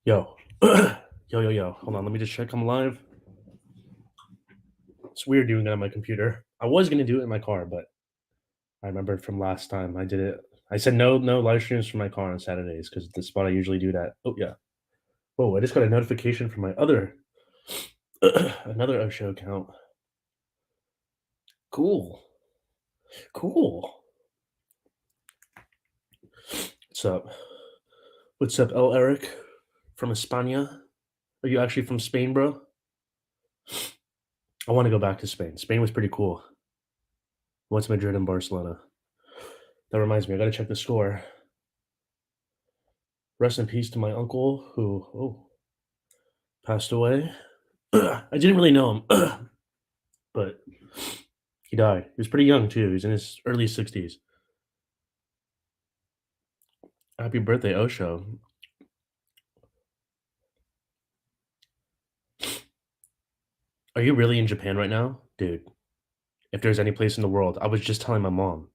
Yo. Yo. Hold on, let me just check I'm live. It's weird doing that on my computer. I was gonna do it in my car, but I remembered from last time I did it. I said no live streams from my car on Saturdays because the spot I usually do that. Oh yeah. Oh, I just got a notification from my other another Osho account. Cool. Cool. What's up? What's up, El Eric from España? Are you actually from Spain, bro? I want to go back to Spain. Spain was pretty cool. What's Madrid and Barcelona? That reminds me, I gotta check the score. Rest in peace to my uncle who passed away. I didn't really know him, but he died. He was pretty young too. He was in his early 60s. Happy birthday, Osho. Are you really in Japan right now? Dude, if there's any place in the world, I was just telling my mom,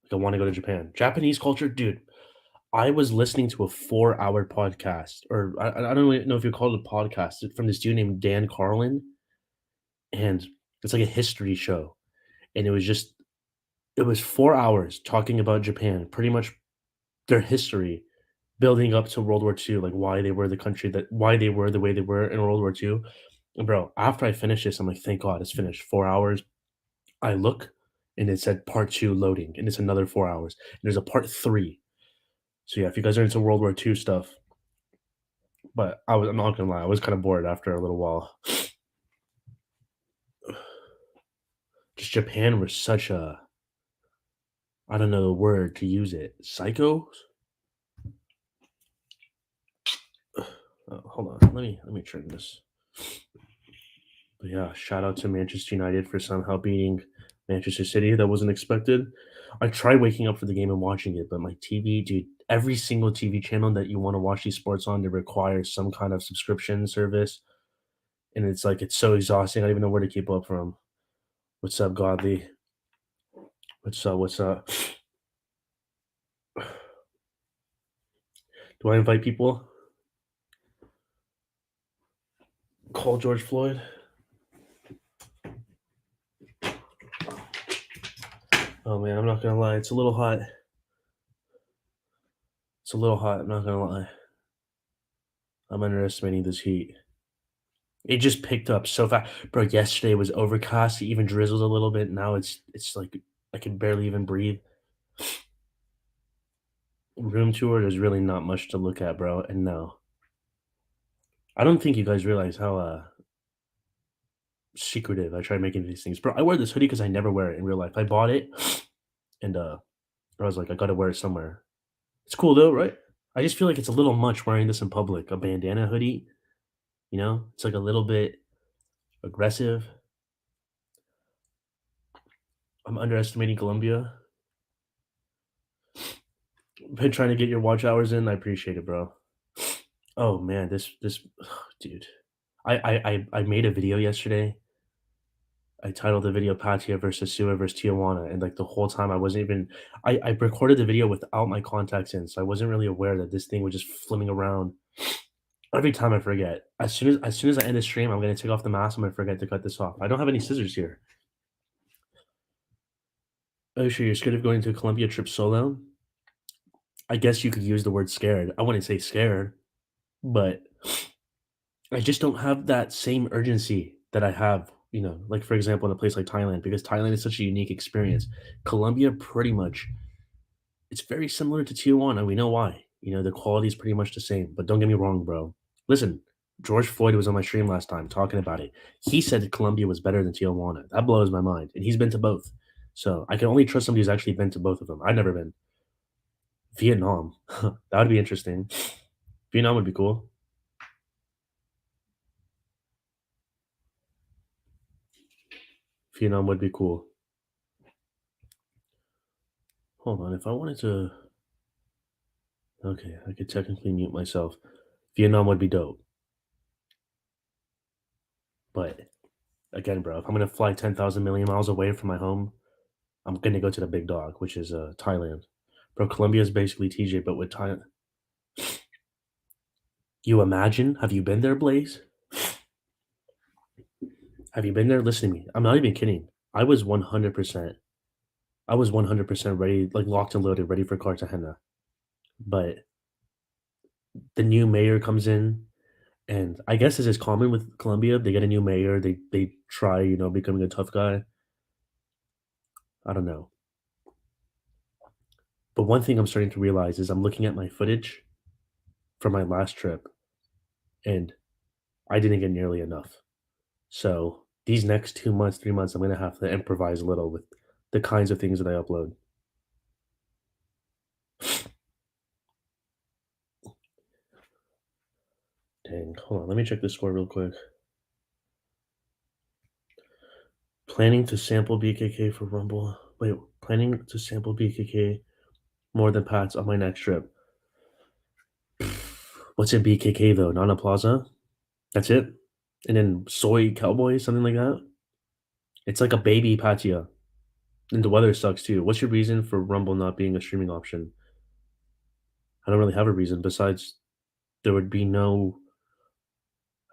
like, I want to go to Japan. Japanese culture, dude. I was listening to a 4-hour podcast, or I don't really know if you call it a podcast, from this dude named Dan Carlin. And it's like a history show. And it was 4 hours talking about Japan, pretty much their history building up to World War II, like why they were the country that why they were the way they were in World War II. And bro, after I finished this, I'm like, thank God it's finished. 4 hours. I look and it said part two loading, and it's another 4 hours. And there's a part three. So yeah, if you guys are into World War II stuff, but I'm not gonna lie, I was kind of bored after a little while. Just Japan was such a I don't know the word to use it. Psycho? Hold on. Let me turn this. But yeah, shout out to Manchester United for somehow beating Manchester City. That wasn't expected. I tried waking up for the game and watching it, but my TV, dude, every single TV channel that you want to watch these sports on, they require some kind of subscription service. And it's like it's so exhausting. I don't even know where to keep up from. What's up, Godly? What's up? What's up? Do I invite people? Call George Floyd. Oh man, I'm not gonna lie, it's a little hot. It's a little hot, I'm not gonna lie. I'm underestimating this heat. It just picked up so fast. Bro, yesterday was overcast, it even drizzled a little bit. Now it's like I can barely even breathe. Room tour, there's really not much to look at, bro. And no. I don't think you guys realize how secretive I try making these things. Bro, I wear this hoodie because I never wear it in real life. I bought it and I was like, I gotta wear it somewhere. It's cool though, right? I just feel like it's a little much wearing this in public. A bandana hoodie, you know? It's like a little bit aggressive. I'm underestimating Colombia. Been trying to get your watch hours in. I appreciate it, bro. Oh man, this dude. I made a video yesterday. I titled the video Patia versus Sua versus Tijuana, and like the whole time I wasn't even I recorded the video without my contacts in, so I wasn't really aware that this thing was just flipping around. Every time I forget. As soon as I end the stream, I'm gonna take off the mask. I'm gonna forget to cut this off. I don't have any scissors here. Oh, sure, you're scared of going to a Colombia trip solo? I guess you could use the word scared. I wouldn't say scared, but I just don't have that same urgency that I have, like for example, in a place like Thailand, because Thailand is such a unique experience. Colombia, pretty much, it's very similar to Tijuana. We know why. The quality is pretty much the same. But don't get me wrong, bro. Listen, George Floyd was on my stream last time talking about it. He said that Colombia was better than Tijuana. That blows my mind. And he's been to both. So I can only trust somebody who's actually been to both of them. I've never been. Vietnam. That would be interesting. Vietnam would be cool. Vietnam would be cool. Hold on, if I wanted to okay, I could technically mute myself. Vietnam would be dope. But again, bro, if I'm gonna fly 10,000 million miles away from my home, I'm gonna go to the big dog, which is Thailand. Bro, Colombia is basically TJ, but with Thailand. You imagine? Have you been there, Blaze? Have you been there? Listen to me. I'm not even kidding. I was 100% ready, like locked and loaded, ready for Cartagena. But the new mayor comes in, and I guess this is common with Colombia. They get a new mayor. They try, becoming a tough guy. I don't know. But one thing I'm starting to realize is I'm looking at my footage from my last trip, and I didn't get nearly enough. So these next 2 months, 3 months, I'm gonna have to improvise a little with the kinds of things that I upload. Dang, hold on, let me check the score real quick. Planning to sample BKK for Rumble. Wait, planning to sample BKK more than Pats on my next trip. What's in BKK though? Nana Plaza? That's it? And then Soy Cowboy, something like that? It's like a baby Patia. And the weather sucks too. What's your reason for Rumble not being a streaming option? I don't really have a reason besides there would be no.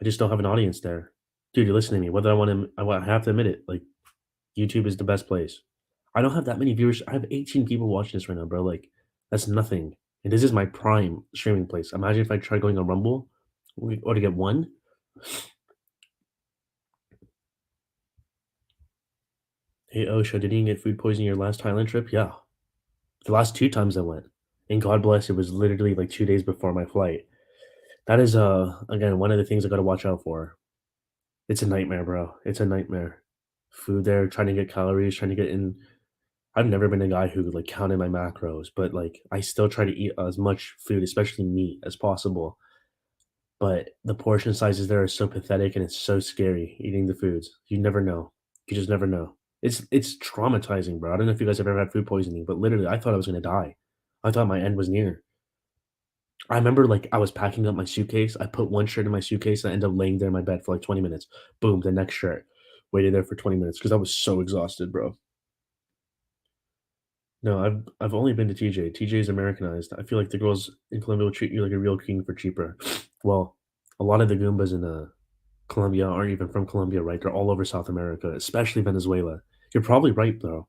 I just don't have an audience there. Dude, you're listening to me. Whether I have to admit it. Like, YouTube is the best place. I don't have that many viewers. I have 18 people watching this right now, bro. Like, that's nothing. And this is my prime streaming place. Imagine if I tried going on Rumble or to get one. Hey, Osha, did you get food poisoning your last Thailand trip? Yeah. The last two times I went. And God bless, it was literally like 2 days before my flight. That is, again, one of the things I gotta watch out for. It's a nightmare, bro. It's a nightmare. Food there, trying to get calories, trying to get in. I've never been a guy who like counted my macros, but like I still try to eat as much food, especially meat, as possible. But the portion sizes there are so pathetic and it's so scary eating the foods. You never know. You just never know. It's traumatizing, bro. I don't know if you guys have ever had food poisoning, but literally I thought I was gonna die. I thought my end was near. I remember like I was packing up my suitcase. I put one shirt in my suitcase and I ended up laying there in my bed for like 20 minutes. Boom, the next shirt. Waited there for 20 minutes because I was so exhausted, bro. No, I've only been to TJ. TJ is Americanized. I feel like the girls in Colombia will treat you like a real king for cheaper. Well, a lot of the Goombas in Colombia aren't even from Colombia, right? They're all over South America, especially Venezuela. You're probably right, though.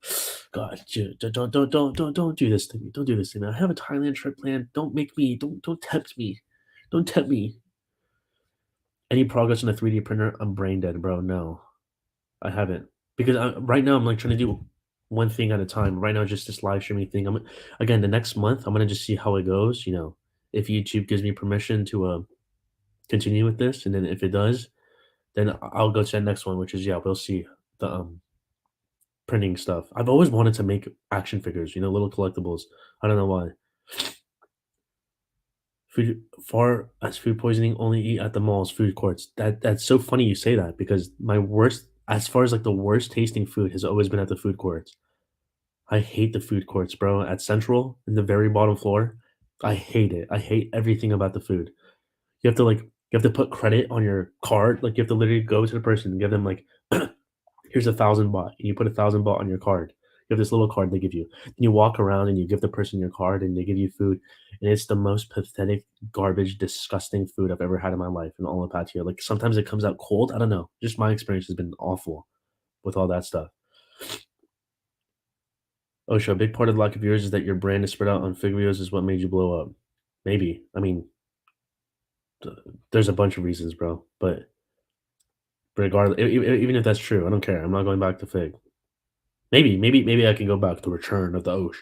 God, don't do this to me. Don't do this to me. I have a Thailand trip planned. Don't make me. Don't tempt me. Don't tempt me. Any progress on a 3D printer? I'm brain dead, bro. No, I haven't because right now I'm like trying to do one thing at a time. Right now, just this live streaming thing. I'm again the next month. I'm gonna just see how it goes. If YouTube gives me permission to continue with this, and then if it does, then I'll go to the next one, which is yeah, we'll see the printing stuff. I've always wanted to make action figures. Little collectibles. I don't know why. Food far as food poisoning, only eat at the malls, food courts. That's so funny you say that because my worst, as far as like the worst tasting food, has always been at the food courts. I hate the food courts, bro. At Central, in the very bottom floor, I hate it. I hate everything about the food. You have to put credit on your card. Like you have to literally go to the person and give them like, here's 1,000 baht, and you put 1,000 baht on your card. You have this little card they give you. Then you walk around and you give the person your card, and they give you food, and it's the most pathetic, garbage, disgusting food I've ever had in my life in all of Pattaya. Like sometimes it comes out cold. I don't know. Just my experience has been awful with all that stuff. Osha, a big part of the lack of viewers is that your brand is spread out on fig videos is what made you blow up. Maybe. I mean, there's a bunch of reasons, bro. But regardless, even if that's true, I don't care. I'm not going back to fig. Maybe I can go back to Return of the Osh,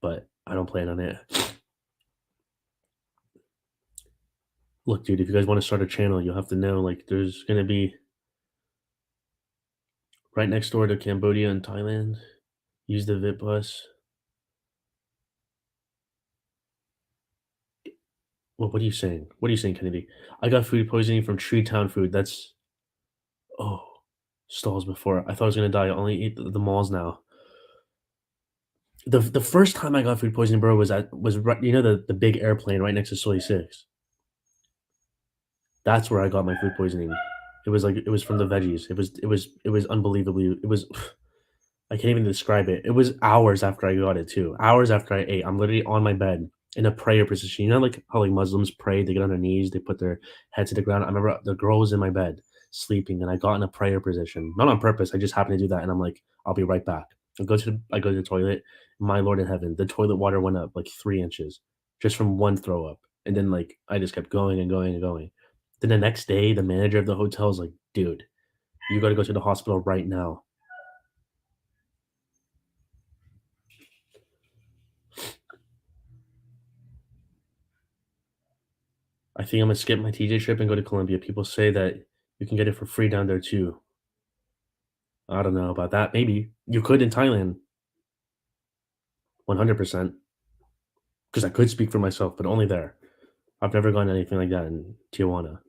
but I don't plan on it. Look, dude, if you guys want to start a channel, you'll have to know like there's gonna be right next door to Cambodia and Thailand. Use the VIP bus. Well, what are you saying? What are you saying, Kennedy? I got food poisoning from Tree Town food. That's oh stalls before. I thought I was gonna die. I only eat the malls now. The first time I got food poisoning, bro, was right, the big airplane right next to Soy Six. That's where I got my food poisoning. It was from the veggies. It was unbelievably. It was I can't even describe it. It was hours after I got it too. Hours after I ate. I'm literally on my bed in a prayer position. You know, like how like Muslims pray, they get on their knees, they put their head to the ground. I remember the girl was in my bed sleeping, and I got in a prayer position, not on purpose. I just happened to do that, and I'm like, I'll be right back. I go to the toilet. My Lord in heaven, the toilet water went up like 3 inches just from one throw up, and then like I just kept going and going and going. Then the next day, the manager of the hotel was like, "Dude, you got to go to the hospital right now." I think I'm gonna skip my TJ trip and go to Colombia. People say that you can get it for free down there too. I don't know about that. Maybe you could in Thailand, 100%. Because I could speak for myself, but only there. I've never gone anything like that in Tijuana.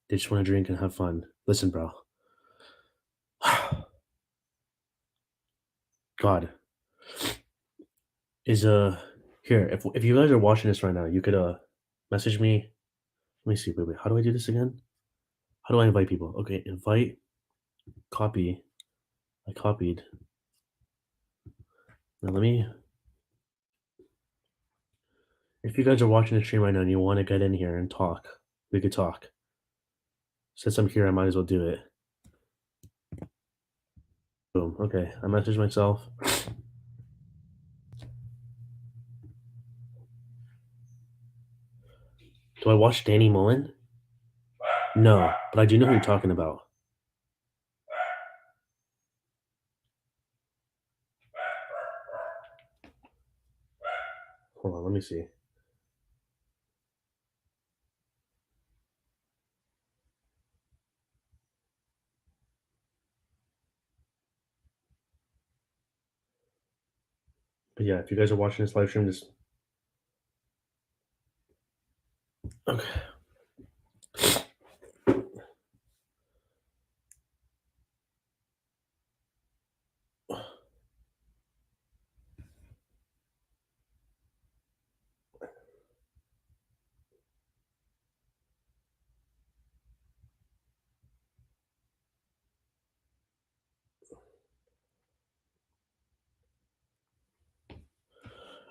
They just want to drink and have fun. Listen, bro. God is here. If you guys are watching this right now, you could message me. Let me see. Wait. How do I do this again? How do I invite people? Okay, invite, copy. I copied. Now let me. If you guys are watching the stream right now and you want to get in here and talk, we could talk. Since I'm here, I might as well do it. Boom. Okay, I messaged myself. Do I watch Danny Mullen? No, but I do know who you're talking about. Hold on, let me see. But yeah, if you guys are watching this live stream, just okay.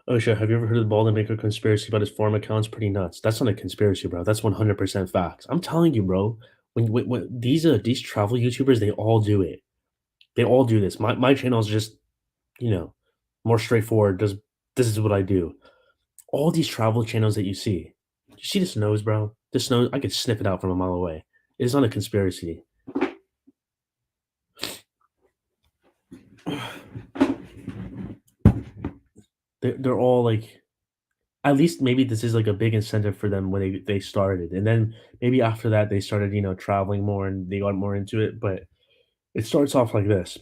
Oh shit, have you ever heard of the Bald and Baker conspiracy about his farm accounts? Pretty nuts. That's not a conspiracy, bro. That's 100% facts. I'm telling you, bro. When these travel YouTubers, they all do it. They all do this. My channel is just you know more straightforward. Does this is what I do. All these travel channels that you see this nose, bro? This nose, I could sniff it out from a mile away. It's not a conspiracy. They're all like at least maybe this is like a big incentive for them when they started, and then maybe after that they started traveling more and they got more into it. But it starts off like this: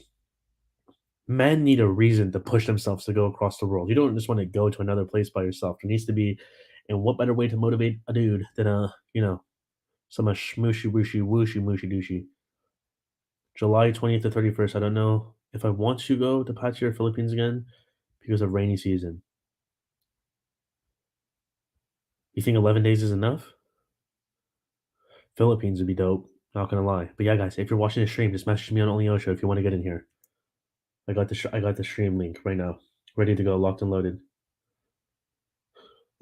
men need a reason to push themselves to go across the world. You don't just want to go to another place by yourself. There needs to be, and what better way to motivate a dude than some shmooshy wooshy wooshy mooshy douchey. July 20th to 31st. I don't know if I want to go to Pattaya, Philippines again because of rainy season. You think 11 days is enough? Philippines would be dope. Not gonna lie. But yeah, guys, if you're watching the stream, just message me on Only Osho if you want to get in here. I got the stream link right now, ready to go, locked and loaded.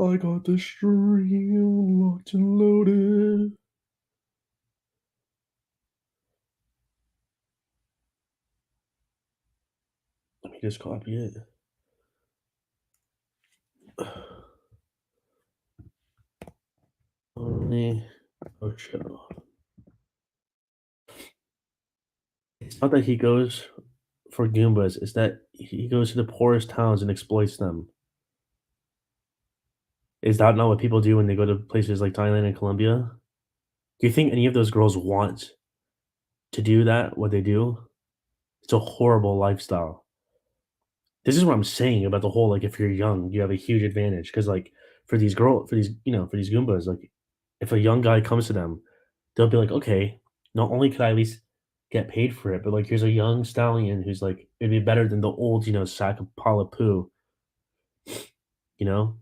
I got the stream locked and loaded. Let me just copy it. Only Osho. It's not that he goes for Goombas, it's that he goes to the poorest towns and exploits them. Is that not what people do when they go to places like Thailand and Colombia? Do you think any of those girls want to do that, what they do? It's a horrible lifestyle. This is what I'm saying about the whole, like, if you're young, you have a huge advantage because, like, for these Goombas, like, if a young guy comes to them, they'll be like, "Okay, not only could I at least get paid for it, but, like, here's a young stallion who's, like, it'd be better than the old, sack of pile of poo," you know?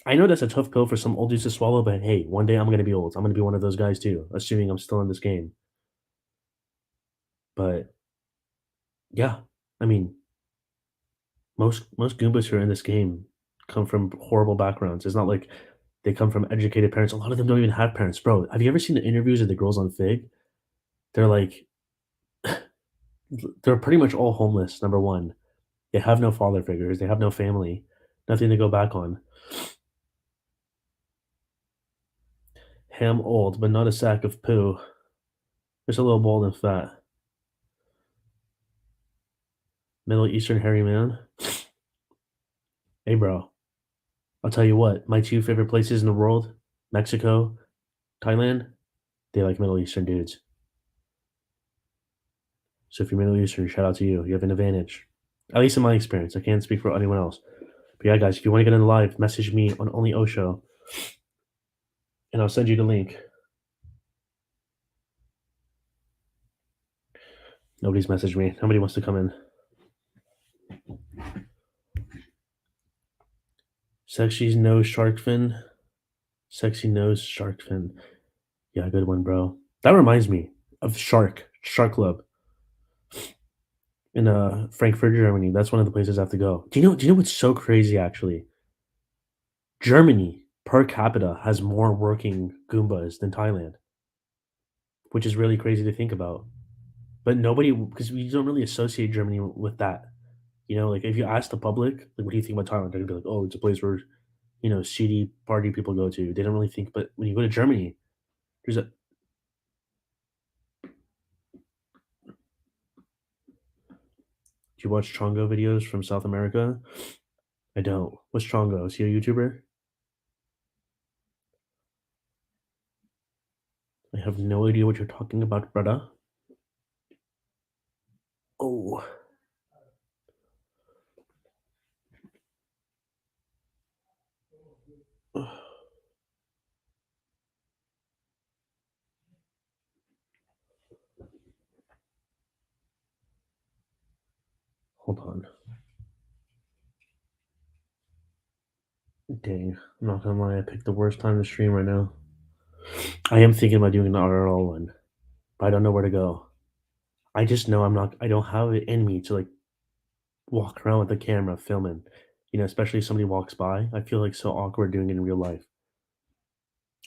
I know that's a tough pill for some old dudes to swallow, but hey, one day I'm gonna be old. I'm gonna be one of those guys too, assuming I'm still in this game. But yeah. I mean, most Goombas who are in this game come from horrible backgrounds. It's not like they come from educated parents. A lot of them don't even have parents, bro. Have you ever seen the interviews of the girls on Fig? They're like, they're pretty much all homeless. Number one, they have no father figures. They have no family, nothing to go back on. Ham old, but not a sack of poo. Just a little bald and fat. Middle Eastern hairy man. Hey, bro. I'll tell you what. My two favorite places in the world: Mexico, Thailand. They like Middle Eastern dudes. So if you're Middle Eastern, shout out to you. You have an advantage. At least in my experience. I can't speak for anyone else. But yeah, guys, if you want to get in live, message me on Only Osho, and I'll send you the link. Nobody's messaged me. Nobody wants to come in. Sexy nose shark fin. Sexy nose shark fin. Yeah, good one, bro. That reminds me of Shark Club in Frankfurt, Germany. That's one of the places I have to go. Do you know what's so crazy actually? Germany per capita has more working Goombas than Thailand, which is really crazy to think about. But nobody, because we don't really associate Germany with that. Like if you ask the public, like, what do you think about Thailand? They're gonna be like, oh, it's a place where seedy party people go to. They don't really think. But when you go to Germany, there's a. Do you watch Chongo videos from South America? I don't. What's Chongo? Is he a YouTuber? I have no idea what you're talking about, brother. Oh, hold on. Dang, I'm not gonna lie. I picked the worst time to stream right now. I am thinking about doing an RL one, but I don't know where to go. I just know I'm not. I don't have it in me to like walk around with the camera filming. Especially if somebody walks by. I feel like so awkward doing it in real life.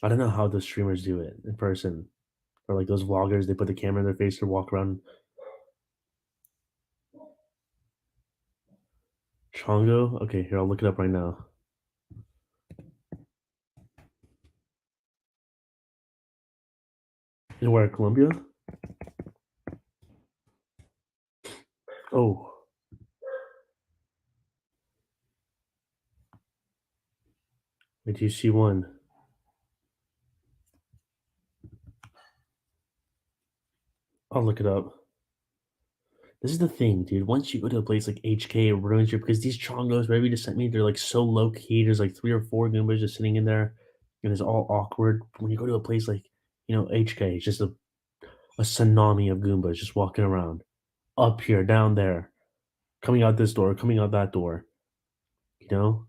I don't know how those streamers do it in person, or like those vloggers. They put the camera in their face to walk around. Chongo. Okay, here I'll look it up right now. In where Colombia? Oh, wait, do you see one? I'll look it up. This is the thing, dude. Once you go to a place like HK, it ruins your because these chongos, wherever you just sent me, they're like so low key. There's like three or four Goombas just sitting in there, and it's all awkward. When you go to a place like HK, it's just a tsunami of Goombas just walking around, up here, down there, coming out this door, coming out that door. You know.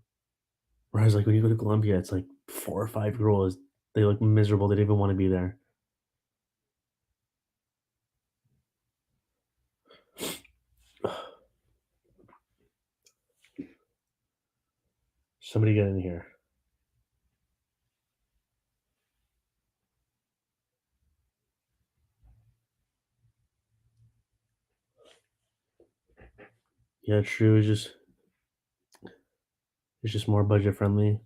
Whereas like when you go to Colombia, it's like four or five girls. They look miserable. They don't even want to be there. Somebody get in here. Yeah, true. It's just more budget friendly.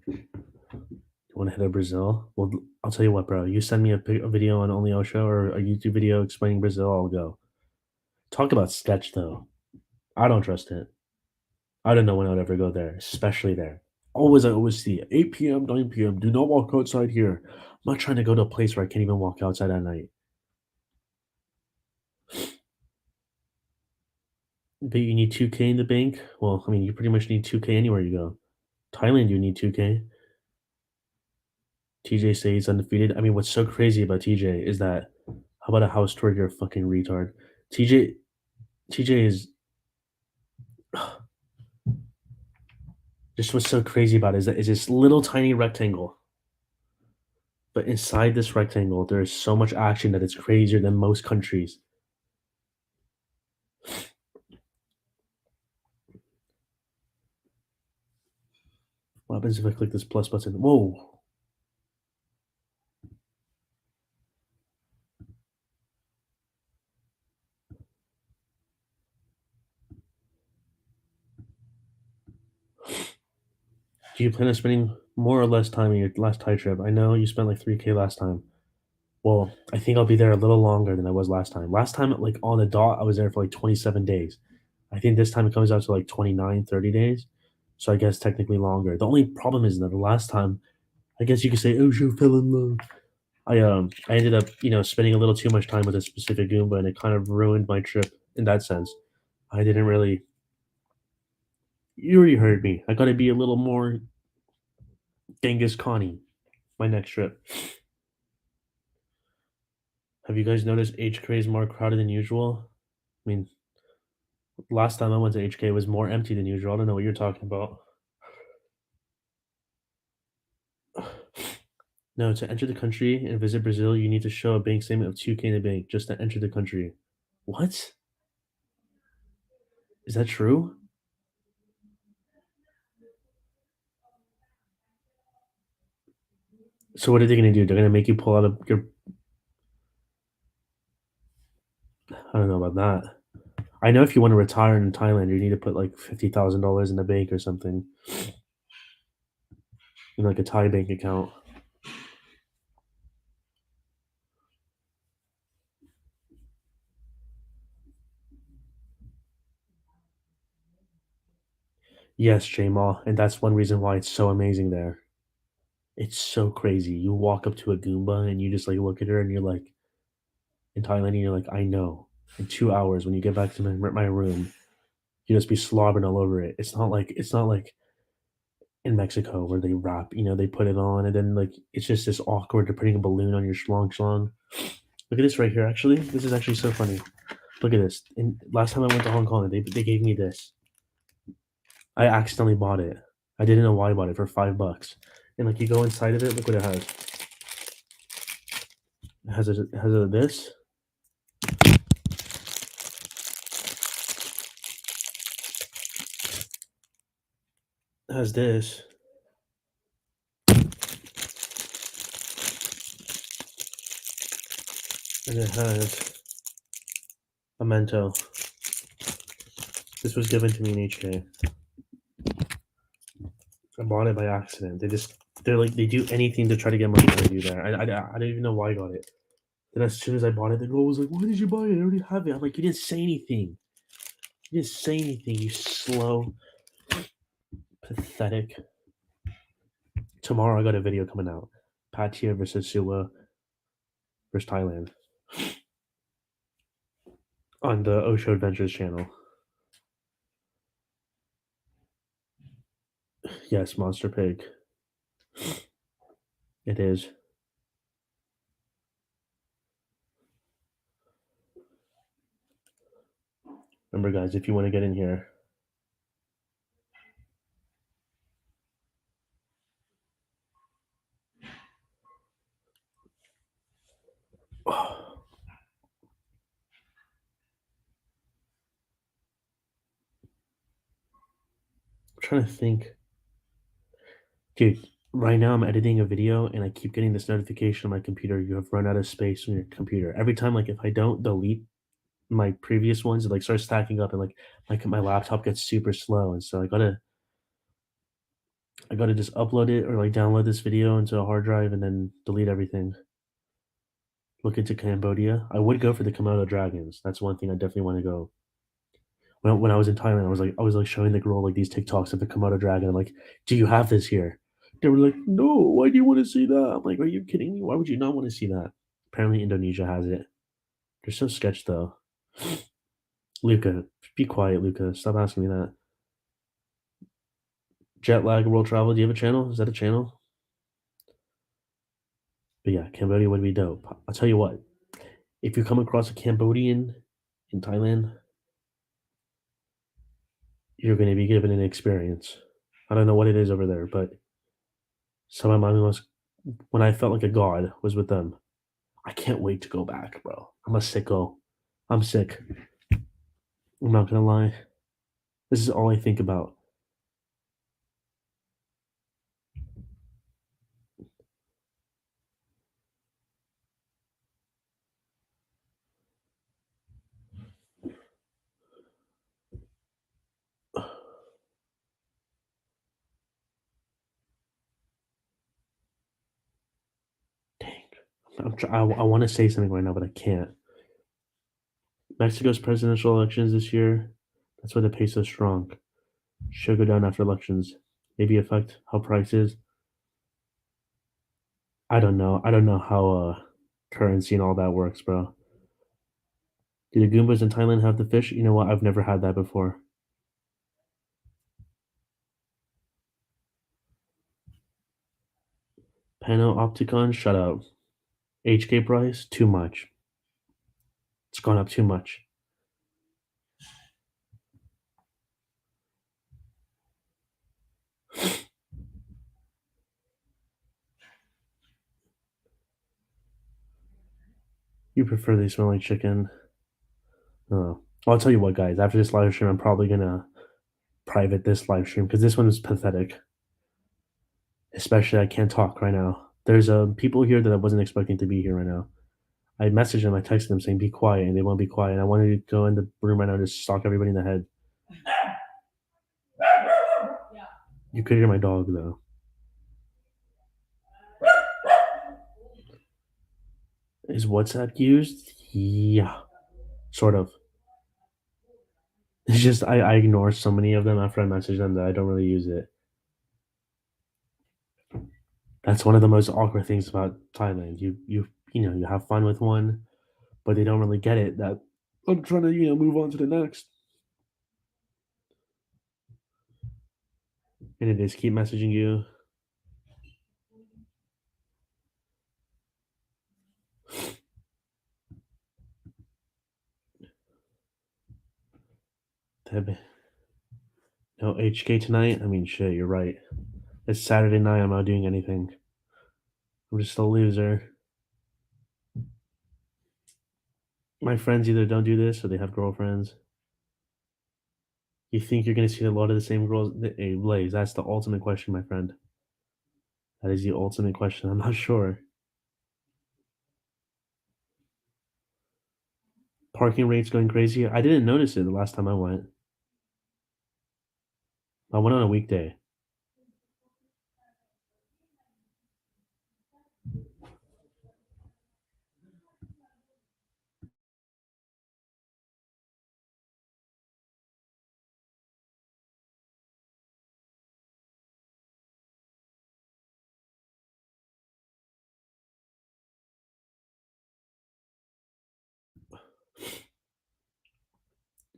You want to head to Brazil? Well, I'll tell you what, bro. You send me a video on Only Osho or a YouTube video explaining Brazil, I'll go. Talk about sketch, though. I don't trust it. I don't know when I would ever go there, especially there. I always see 8 p.m., 9 p.m. Do not walk outside here. I'm not trying to go to a place where I can't even walk outside at night. But you need 2K in the bank? Well, I mean, you pretty much need 2K anywhere you go. Thailand, you need 2K. TJ stays undefeated. I mean, what's so crazy about TJ is that how about a house tour? You're a fucking retard. TJ TJ is just what's so crazy about it is that it's this little tiny rectangle, but inside this rectangle, there is so much action that it's crazier than most countries. happens if I click this plus button? Whoa. Do you plan on spending more or less time in your last Thai trip? I know you spent like 3K last time. Well, I think I'll be there a little longer than I was last time. Last time, like on the dot, I was there for like 27 days. I think this time it comes out to like 29, 30 days. So I guess technically longer. The only problem is that the last time, I guess you could say, oh, sure, fell in love. I ended up, spending a little too much time with a specific Goomba, and it kind of ruined my trip in that sense. I didn't really. You already heard me. I got to be a little more Genghis Khan my next trip. Have you guys noticed HK is more crowded than usual? I mean, last time I went to HK was more empty than usual. I don't know what you're talking about. No, to enter the country and visit Brazil, you need to show a bank statement of 2K in the bank just to enter the country. What? Is that true? So what are they gonna do? They're gonna make you pull out your. I don't know about that. I know if you want to retire in Thailand, you need to put like $50,000 in the bank or something in like a Thai bank account. Yes, Jamal, and that's one reason why it's so amazing there. It's so crazy. You walk up to a Goomba and you just like look at her and you're like, in Thailand, and you're like, I know. In 2 hours, when you get back to my room, you just be slobbering all over it. It's not like in Mexico where they wrap, they put it on and then like it's just this awkward. They're putting a balloon on your schlong schlong. Look at this right here. Actually, this is actually so funny. Look at this. And last time I went to Hong Kong, they gave me this. I accidentally bought it. I didn't know why I bought it for $5. And like you go inside of it, look what it has. It has a this. It has this. And it has a mento. This was given to me in HK. I bought it by accident. They do anything to try to get money out of you there. I don't even know why I got it. Then as soon as I bought it, the girl was like, "Why did you buy it? I already have it." I'm like, "You didn't say anything. You didn't say anything. You slow, pathetic." Tomorrow I got a video coming out. Patia versus Sua versus Thailand on the Osho Adventures channel. Yes, Monster Pig. It is. Remember, guys, if you want to get in here, I'm trying to think. Dude, right now I'm editing a video and I keep getting this notification on my computer. You have run out of space on your computer. Every time, like if I don't delete my previous ones, it like starts stacking up and like my laptop gets super slow. And so I gotta just upload it or like download this video into a hard drive and then delete everything. Look into Cambodia. I would go for the Komodo dragons. That's one thing I definitely want to go. When I was in Thailand, I was like showing the girl like these TikToks of the Komodo dragon. I'm like, "Do you have this here?" They were like, "No, why do you want to see that?" I'm like, "Are you kidding me? Why would you not want to see that?" Apparently, Indonesia has it. They're so sketch though. Luca, be quiet, Luca. Stop asking me that. Jet lag world travel. Do you have a channel? Is that a channel? But yeah, Cambodia would be dope. I'll tell you what. If you come across a Cambodian in Thailand, you're going to be given an experience. I don't know what it is over there, but some of my most when I felt like a god was with them. I can't wait to go back, bro. I'm a sicko. I'm sick. I'm not gonna lie. This is all I think about. I want to say something right now, but I can't. Mexico's presidential elections this year. That's why the peso's strong. Should go down after elections. Maybe affect how prices. I don't know. I don't know how currency and all that works, bro. Do the Goombas in Thailand have the fish? You know what? I've never had that before. Panopticon, shut up. HK price, too much. It's gone up too much. You prefer they smell like chicken? Oh. I'll tell you what, guys. After this live stream, I'm probably gonna private this live stream because this one is pathetic. Especially, I can't talk right now. There's people here that I wasn't expecting to be here right now. I messaged them, I texted them saying, "Be quiet," and they won't be quiet. And I wanted to go in the room right now and just stalk everybody in the head. You could hear my dog though. Is WhatsApp used? Yeah, sort of. It's just I ignore so many of them after I message them that I don't really use it. That's one of the most awkward things about Thailand. You have fun with one, but they don't really get it that I'm trying to move on to the next. And it is keep messaging you. No HK tonight. I mean, shit. You're right. It's Saturday night. I'm not doing anything. I'm just a loser. My friends either don't do this or they have girlfriends. You think you're gonna see a lot of the same girls? Hey, Blaze, that's the ultimate question, my friend. That is the ultimate question. I'm not sure. Parking rates going crazy. I didn't notice it the last time I went. I went on a weekday.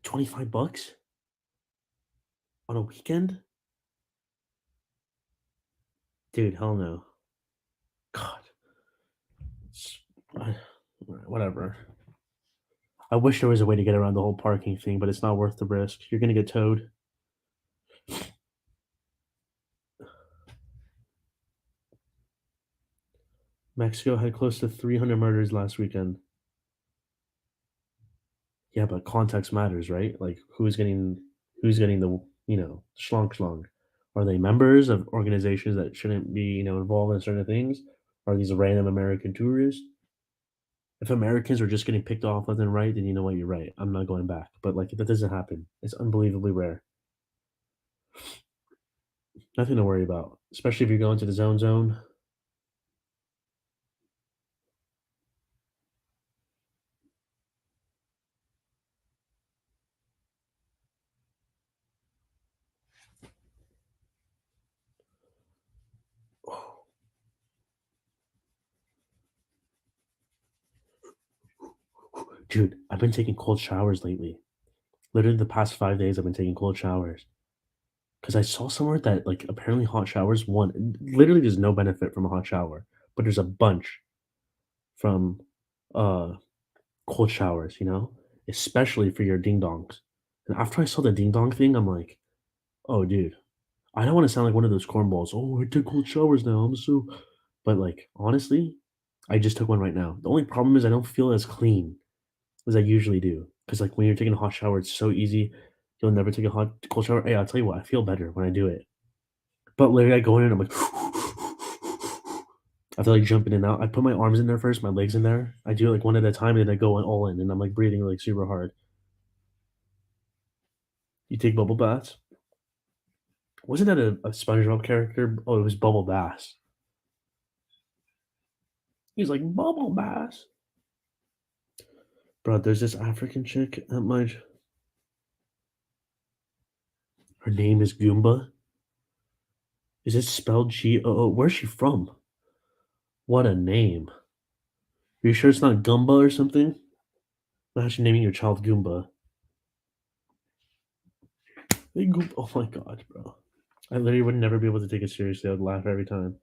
$25 on a weekend, dude. Hell no. God, whatever. I wish there was a way to get around the whole parking thing, but it's not worth the risk. You're gonna get towed. Mexico had close to 300 murders last weekend. Yeah, but context matters, right? Like who's getting the schlong schlong. Are they members of organizations that shouldn't be involved in certain things? Are these random American tourists? If Americans are just getting picked off left and right, then you know what, you're right. I'm not going back. But like that doesn't happen. It's unbelievably rare. Nothing to worry about, especially if you're going to the zone. Dude, I've been taking cold showers lately. Literally the past 5 days, I've been taking cold showers because I saw somewhere that like apparently hot showers one literally there's no benefit from a hot shower, but there's a bunch from uh cold showers, especially for your ding dongs. And after I saw the ding dong thing, I'm like, oh dude, I don't want to sound like one of those cornballs. Oh, I take cold showers now. I'm so, but like honestly, I just took one right now. The only problem is I don't feel as clean as I usually do. Because like when you're taking a hot shower, it's so easy. You'll never take a cold shower. Hey, I'll tell you what, I feel better when I do it. But literally, I go in and I'm like, I feel like jumping in and out. I put my arms in there first, my legs in there. I do it like one at a time, and then I go in all in, and I'm like breathing like super hard. You take bubble baths? Wasn't that a SpongeBob character? Oh, it was Bubble Bass. He's like, bubble bass. Bro, there's this African chick at my. Her name is Goomba. Is it spelled G-O-O? Where's she from? What a name. Are you sure it's not Gumba or something? Imagine naming your child Goomba. Hey, Goomba. Oh my god, bro. I literally would never be able to take it seriously. I would laugh every time.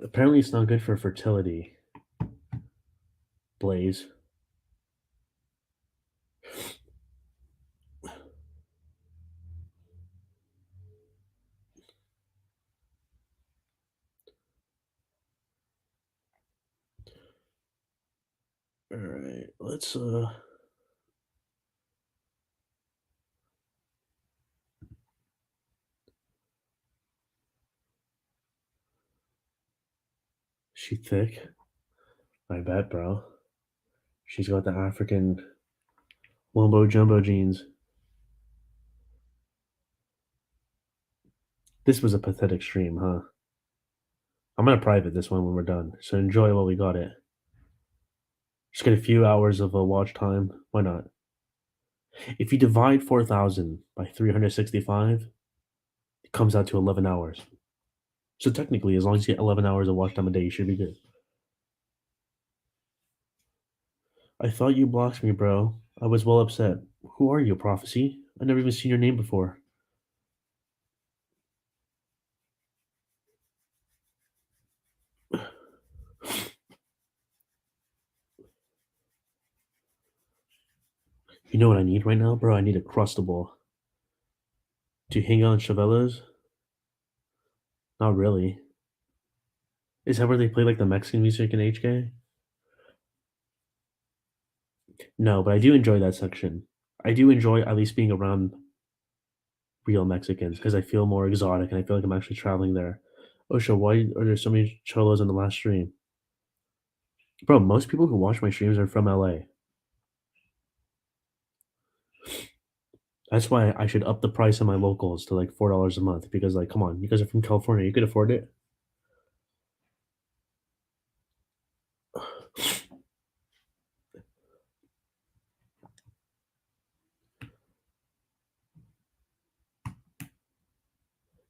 Apparently, it's not good for fertility. Blaze. Alright, let's she thick? I bet, bro. She's got the African wumbo jumbo jeans. This was a pathetic stream, huh? I'm gonna private this one when we're done. So enjoy while we got it. Just get a few hours of watch time. Why not? If you divide 4,000 by 365, it comes out to 11 hours. So technically, as long as you get 11 hours of watch time a day, you should be good. I thought you blocked me, bro. I was well upset. Who are you, Prophecy? I never even seen your name before. You know what I need right now, bro? I need a crustable. Do you hang out in Chavelas? Not really. Is that where they play like the Mexican music in HK? No, but I do enjoy that section. I do enjoy at least being around real Mexicans because I feel more exotic and I feel like I'm actually traveling there. Osha, why are there so many cholos on the last stream? Bro, most people who watch my streams are from LA. That's why I should up the price of my locals to like $4 a month because, like, come on, you guys are from California, you could afford it.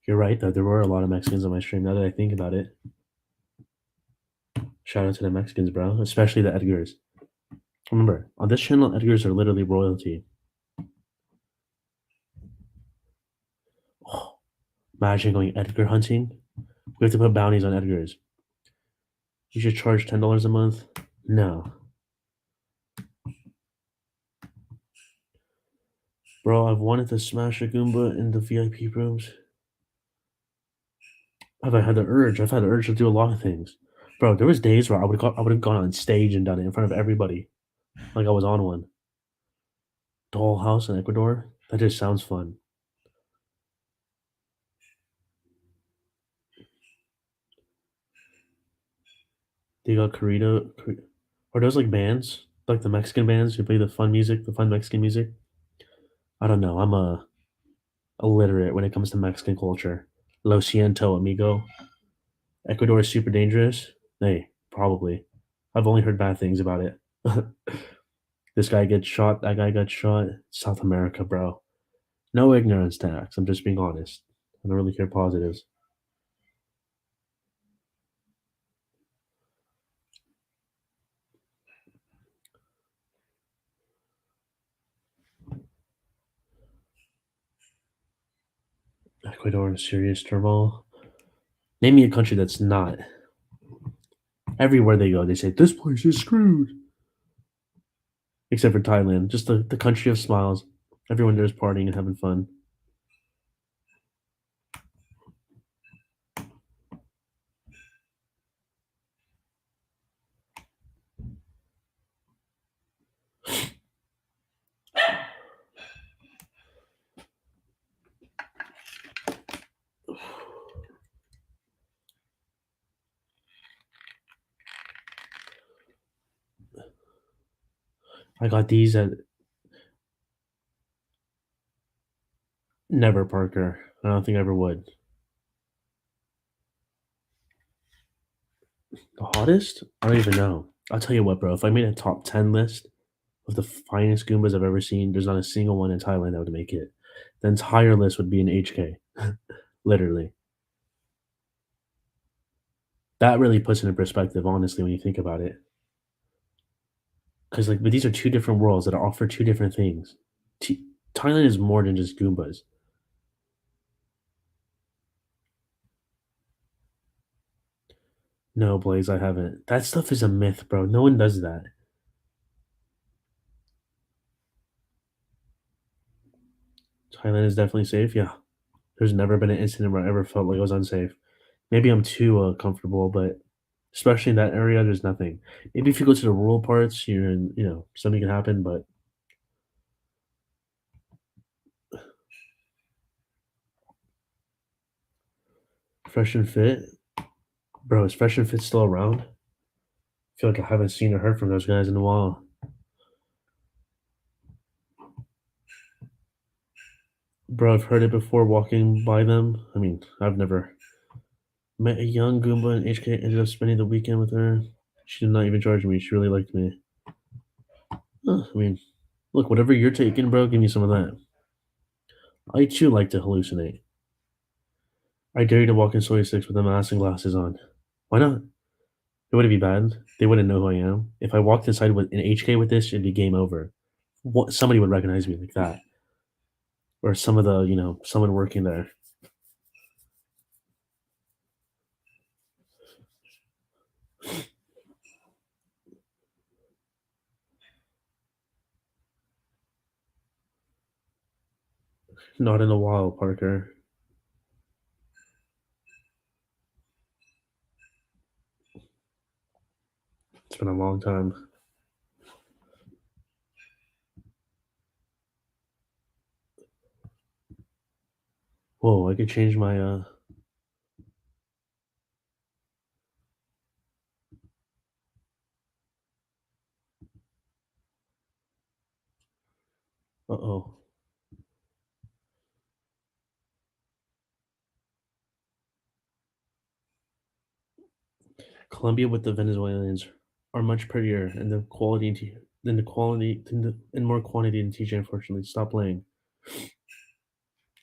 You're right, though. There were a lot of Mexicans on my stream now that I think about it. Shout out to the Mexicans, bro, especially the Edgars. Remember, on this channel, Edgars are literally royalty. Oh, imagine going Edgar hunting. We have to put bounties on Edgars. You should charge $10 a month. No, bro. I've wanted to smash a Goomba in the VIP rooms. I've had the urge. I've had the urge to do a lot of things, bro. There was days where I would have gone on stage and done it in front of everybody, like I was on one. Dollhouse in Ecuador. That just sounds fun. They got Corrido. Are those like bands, like the Mexican bands who play the fun music, the fun Mexican music? I don't know. I'm a illiterate when it comes to Mexican culture. Lo siento, amigo. Ecuador is super dangerous. Hey, probably. I've only heard bad things about it. This guy gets shot. That guy got shot. South America, bro. No ignorance tax. I'm just being honest. I don't really care positives. Ecuador in serious turmoil. Name me a country that's not. Everywhere they go, they say this place is screwed. Except for Thailand, just the country of smiles. Everyone there is partying and having fun. I got these at never Parker. I don't think I ever would. The hottest? I don't even know. I'll tell you what, bro. If I made a top 10 list of the finest Goombas I've ever seen, there's not a single one in Thailand that would make it. The entire list would be in HK. Literally. That really puts it in perspective, honestly, when you think about it. Because, like, but these are two different worlds that offer two different things. T- Thailand is more than just Goombas. No, Blaze, I haven't. That stuff is a myth, bro. No one does that. Thailand is definitely safe. Yeah. There's never been an incident where I ever felt like it was unsafe. Maybe I'm too comfortable, but especially in that area, there's nothing. Maybe if you go to the rural parts, you're in, something can happen, but Fresh and Fit, bro, is Fresh and Fit still around? I feel like I haven't seen or heard from those guys in a while. Bro, I've heard it before walking by them. I mean, I've never met a young Goomba in HK, ended up spending the weekend with her. She did not even charge me. She really liked me. I mean, look, whatever you're taking, bro, give me some of that. I too like to hallucinate. I dare you to walk in soy sticks with a mask and glasses on. Why not? It wouldn't be bad. They wouldn't know who I am. If I walked inside with an HK with this, it'd be game over. What, somebody would recognize me like that, or some of the someone working there. Not in a while, Parker. It's been a long time. Whoa, I could change my oh. Colombia with the Venezuelans are much prettier and the quality than the quality and more quantity in TJ. Unfortunately, stop playing.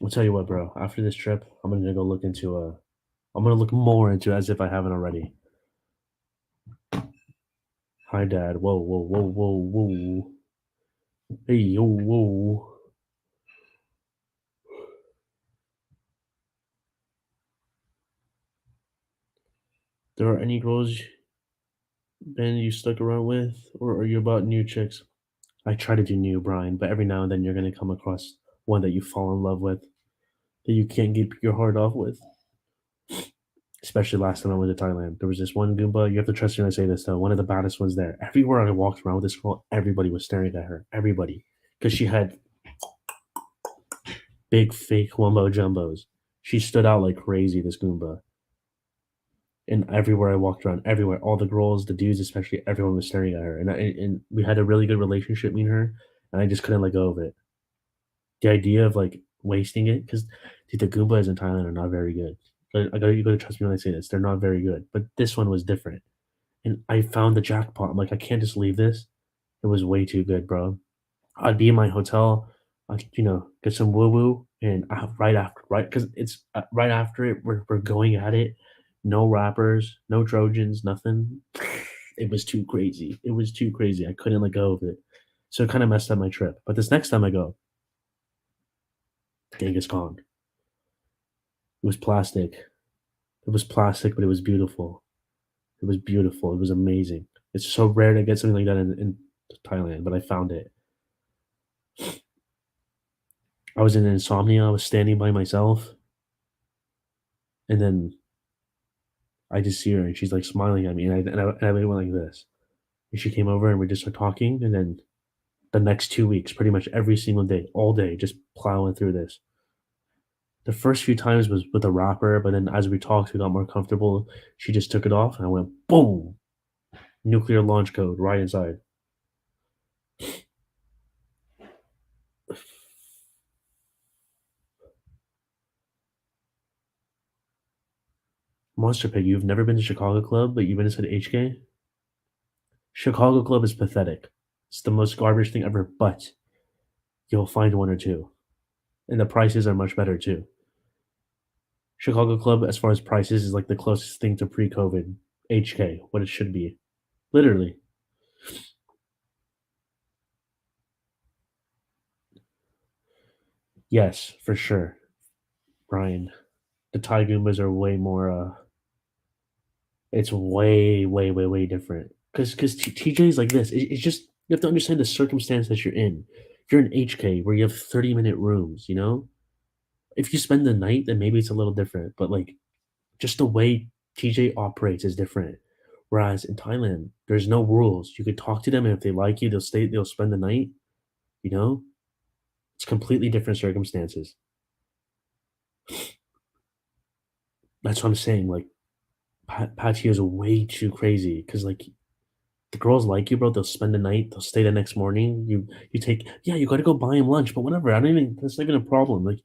I'll tell you what, bro. After this trip, I'm gonna go look into I'm gonna look more into it as if I haven't already. Hi, Dad. Whoa, whoa, whoa, whoa, whoa. Hey, yo, whoa. There are any girls, Ben, you stuck around with, or are you about new chicks? I try to do new, Brian, but every now and then you're gonna come across one that you fall in love with that you can't keep your heart off with. Especially last time I went to Thailand, there was this one Goomba. You have to trust me when I say this, though. One of the baddest ones there. Everywhere I walked around with this girl, everybody was staring at her. Everybody, because she had big fake wumbo jumbos. She stood out like crazy. This Goomba. And everywhere I walked around, everywhere, all the girls, the dudes, especially, everyone was staring at her, and we had a really good relationship, me and her, and I just couldn't let go of it. The idea of like wasting it, because dude, the Goombas in Thailand are not very good. You gotta trust me when I say this; they're not very good. But this one was different, and I found the jackpot. I'm like, I can't just leave this. It was way too good, bro. I'd be in my hotel, I'd get some woo woo, and right after, right, because it's right after it, we're going at it. No rappers, no Trojans, nothing. It was too crazy. It was too crazy. I couldn't let go of it, so it kind of messed up my trip. But this next time I go, Genghis Khan. It was plastic. It was plastic, but it was beautiful. It was beautiful. It was amazing. It's so rare to get something like that in Thailand, but I found it. I was in insomnia. I was standing by myself, and then I just see her, and she's like smiling at me, and I went like this. And she came over, and we just started talking, and then the next 2 weeks, pretty much every single day, all day, just plowing through this. The first few times was with a rapper, but then as we talked, we got more comfortable. She just took it off, and I went boom, nuclear launch code right inside. Monster Pig, you've never been to Chicago Club, but you've been to HK? Chicago Club is pathetic. It's the most garbage thing ever, but you'll find one or two. And the prices are much better too. Chicago Club, as far as prices, is like the closest thing to pre-COVID HK, what it should be. Literally. Yes, for sure, Brian. The Thai Goombas are way more, it's way, way, way, way different. Because TJ is like this. It's just, you have to understand the circumstance that you're in. You're in HK where you have 30-minute rooms, you know? If you spend the night, then maybe it's a little different. But like, just the way TJ operates is different. Whereas in Thailand, there's no rules. You could talk to them, and if they like you, they'll stay. They'll spend the night. You know, it's completely different circumstances. That's what I'm saying. Like, Pattaya is way too crazy because like the girls like you, bro. They'll spend the night. They'll stay the next morning. You take yeah. You got to go buy them lunch, but whatever. I don't even. That's not even a problem. Like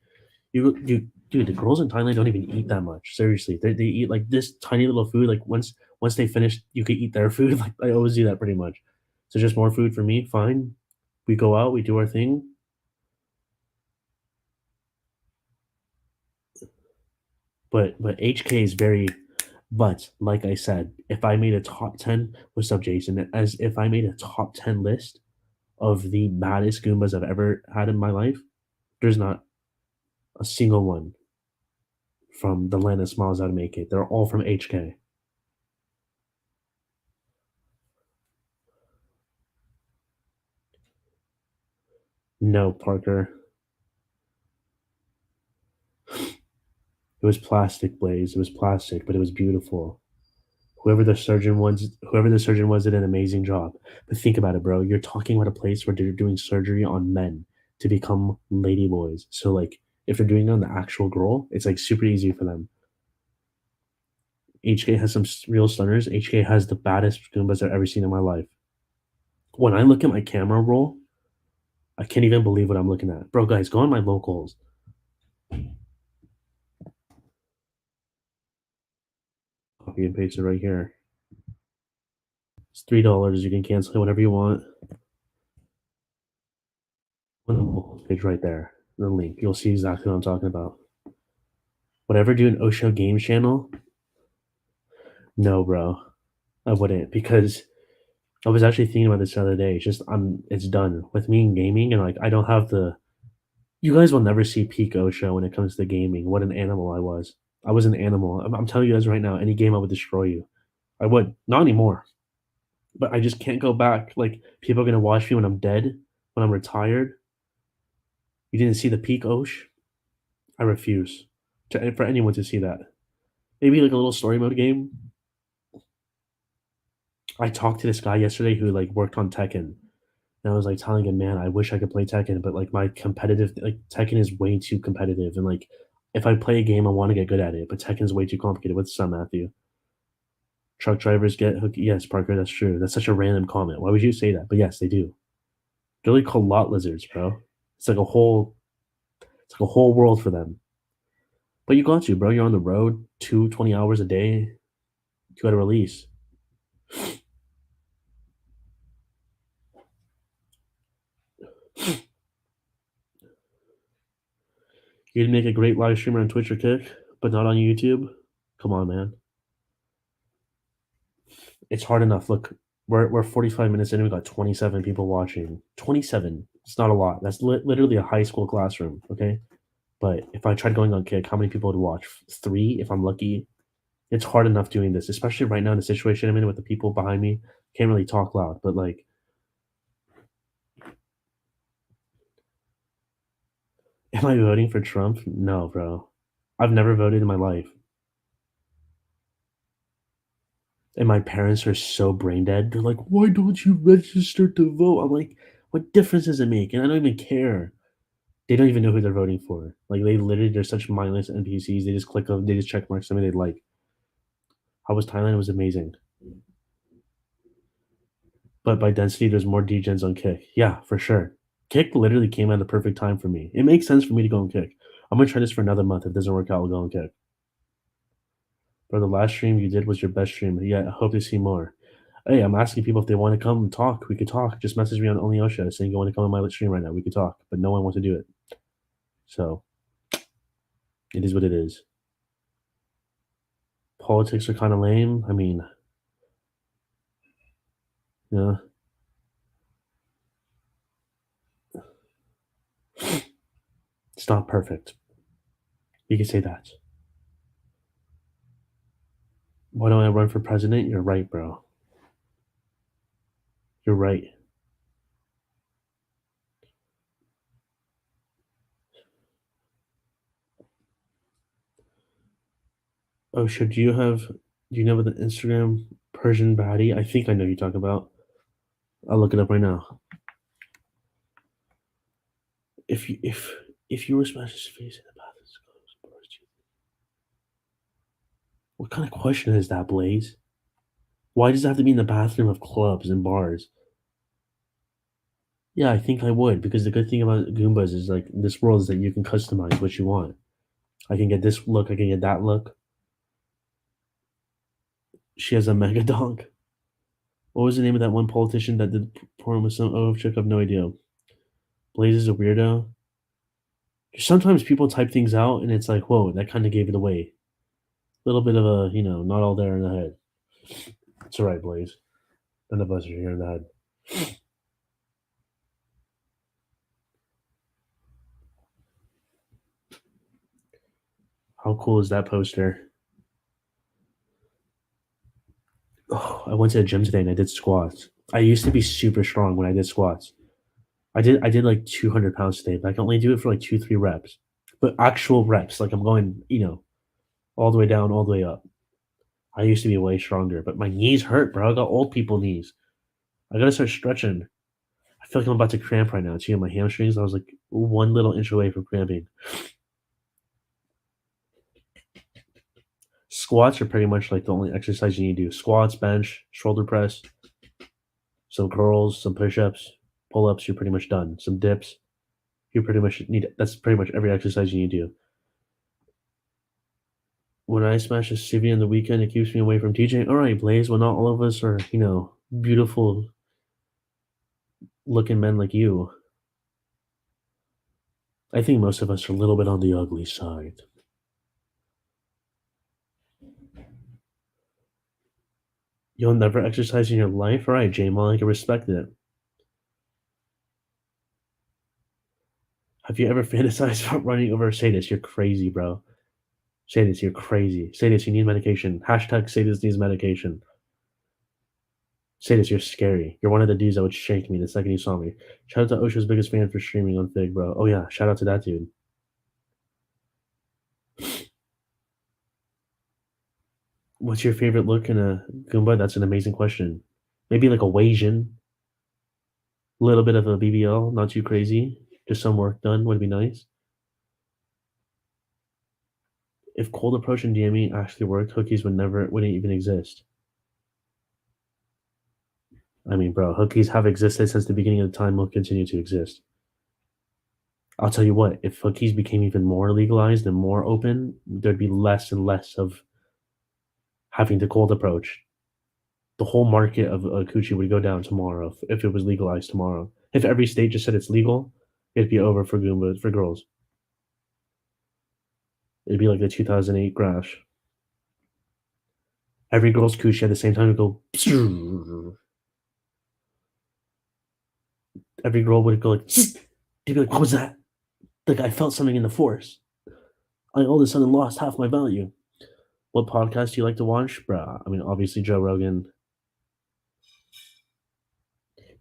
you dude. The girls in Thailand don't even eat that much. Seriously, they eat like this tiny little food. Like once they finish, you could eat their food. Like I always do that pretty much. So just more food for me. Fine. We go out. We do our thing. But HK is very. But like I said, if I made a top 10, what's up, Jason? As if I made a top 10 list of the baddest Goombas I've ever had in my life, there's not a single one from the land of smiles that make it. They're all from HK. No, Parker. It was plastic, Blaze. It was plastic, but it was beautiful. Whoever the surgeon was, did an amazing job. But think about it, bro. You're talking about a place where they're doing surgery on men to become lady boys. So like, if they're doing it on the actual girl, it's like super easy for them. HK has some real stunners. HK has the baddest Goombas I've ever seen in my life. When I look at my camera roll, I can't even believe what I'm looking at. Bro, guys, go on my locals. Copy and paste it right here. It's $3. You can cancel it whenever you want. On the locals page right there. The link. You'll see exactly what I'm talking about. Would I ever do an Osho Games channel? No, bro. I wouldn't because I was actually thinking about this the other day. It's just it's done with me in gaming and like I don't have the you guys will never see peak Osho when it comes to gaming. What an animal I was. I was an animal. I'm telling you guys right now, any game I would destroy you. I would. Not anymore. But I just can't go back. Like people are gonna watch me when I'm dead, when I'm retired. You didn't see the peak Osh? I refuse for anyone to see that. Maybe like a little story mode game. I talked to this guy yesterday who like worked on Tekken. And I was like telling him, man, I wish I could play Tekken, but like my competitive like Tekken is way too competitive. And like if I play a game, I want to get good at it, but Tekken's way too complicated. What's up, Matthew? Truck drivers get hooked. Yes, Parker, that's true. That's such a random comment. Why would you say that? But yes, they do. They're like called lot lizards, bro. It's like a whole it's like a whole world for them. But you got to, bro. You're on the road 20 hours a day. You got to release. You'd make a great live streamer on Twitch or Kick, but not on YouTube. Come on, man. It's hard enough. Look, we're 45 minutes in and we got 27 people watching. 27. It's not a lot. That's literally a high school classroom, okay? But if I tried going on Kick, how many people would watch? 3 if I'm lucky. It's hard enough doing this, especially right now in the situation I'm in with the people behind me. Can't really talk loud, but like, am I voting for Trump? No, bro. I've never voted in my life. And my parents are so brain dead. They're like, why don't you register to vote? I'm like, what difference does it make? And I don't even care. They don't even know who they're voting for. Like they literally, they're such mindless NPCs. They just click on, they just check mark somebody they like. How was Thailand? It was amazing. But by density, there's more degens on Kick. Yeah, for sure. Kick literally came at the perfect time for me. It makes sense for me to go on Kick. I'm gonna try this for another month. If it doesn't work out, I'll go on Kick. Bro, the last stream you did was your best stream. Yeah, I hope to see more. Hey, I'm asking people if they want to come and talk. We could talk. Just message me on OnlyOsha saying you want to come on my stream right now. We could talk, but no one wants to do it. So it is what it is. Politics are kind of lame. I mean, yeah, it's not perfect. You can say that. Why don't I run for president? You're right, bro. You're right. Oh, should you have? Do you know about the Instagram Persian baddie? I think I know who you're talking about. I'll look it up right now. If you were smashed his face in the bathroom, what kind of question is that, Blaze? Why does it have to be in the bathroom of clubs and bars? Yeah, I think I would because the good thing about Goombas is like this world is that you can customize what you want. I can get this look, I can get that look. She has a mega donk. What was the name of that one politician that did porn with some chick? I have no idea. Blaze is a weirdo. Sometimes people type things out and it's like, whoa, that kind of gave it away. A little bit of a, not all there in the head. It's alright, Blaze. None of us are here in the head. How cool is that poster? Oh, I went to the gym today and I did squats. I used to be super strong when I did squats. I did like 200 pounds today, but I can only do it for like 2, 3 reps. But actual reps, like I'm going, all the way down, all the way up. I used to be way stronger, but my knees hurt, bro. I got old people knees. I gotta start stretching. I feel like I'm about to cramp right now. See my hamstrings. I was like one little inch away from cramping. Squats are pretty much like the only exercise you need to do. Squats, bench, shoulder press, some curls, some push-ups, pull-ups. You're pretty much done. Some dips. You pretty much need. That's pretty much every exercise you need to do. When I smash a civvy on the weekend, it keeps me away from teaching. All right, Blaze. Well, not all of us are, beautiful looking men like you. I think most of us are a little bit on the ugly side. You'll never exercise in your life? All right, J-Mon, I can respect it. Have you ever fantasized about running over a sadist? You're crazy, bro. Sadist, you're crazy. Sadist, you need medication. Hashtag sadist needs medication. Sadist, you're scary. You're one of the dudes that would shank me the second you saw me. Shout out to Osha's biggest fan for streaming on Fig, bro. Oh yeah, shout out to that dude. What's your favorite look in a Goomba? That's an amazing question. Maybe like a Wasian. A little bit of a BBL, not too crazy. Just some work done would be nice. If cold approach and DMing actually worked, hookies wouldn't even exist. I mean, bro, hookies have existed since the beginning of time, will continue to exist. I'll tell you what, if hookies became even more legalized and more open, there'd be less and less of having to cold approach. The whole market of coochie would go down tomorrow if it was legalized tomorrow. If every state just said it's legal, it'd be over for Goombas, for girls. It'd be like the 2008 crash. Every girl's coochie at the same time would go. Every girl would go like. They'd be like, "What was that?" Like I felt something in the force. I all of a sudden lost half my value. What podcast do you like to watch, bruh? I mean, obviously Joe Rogan.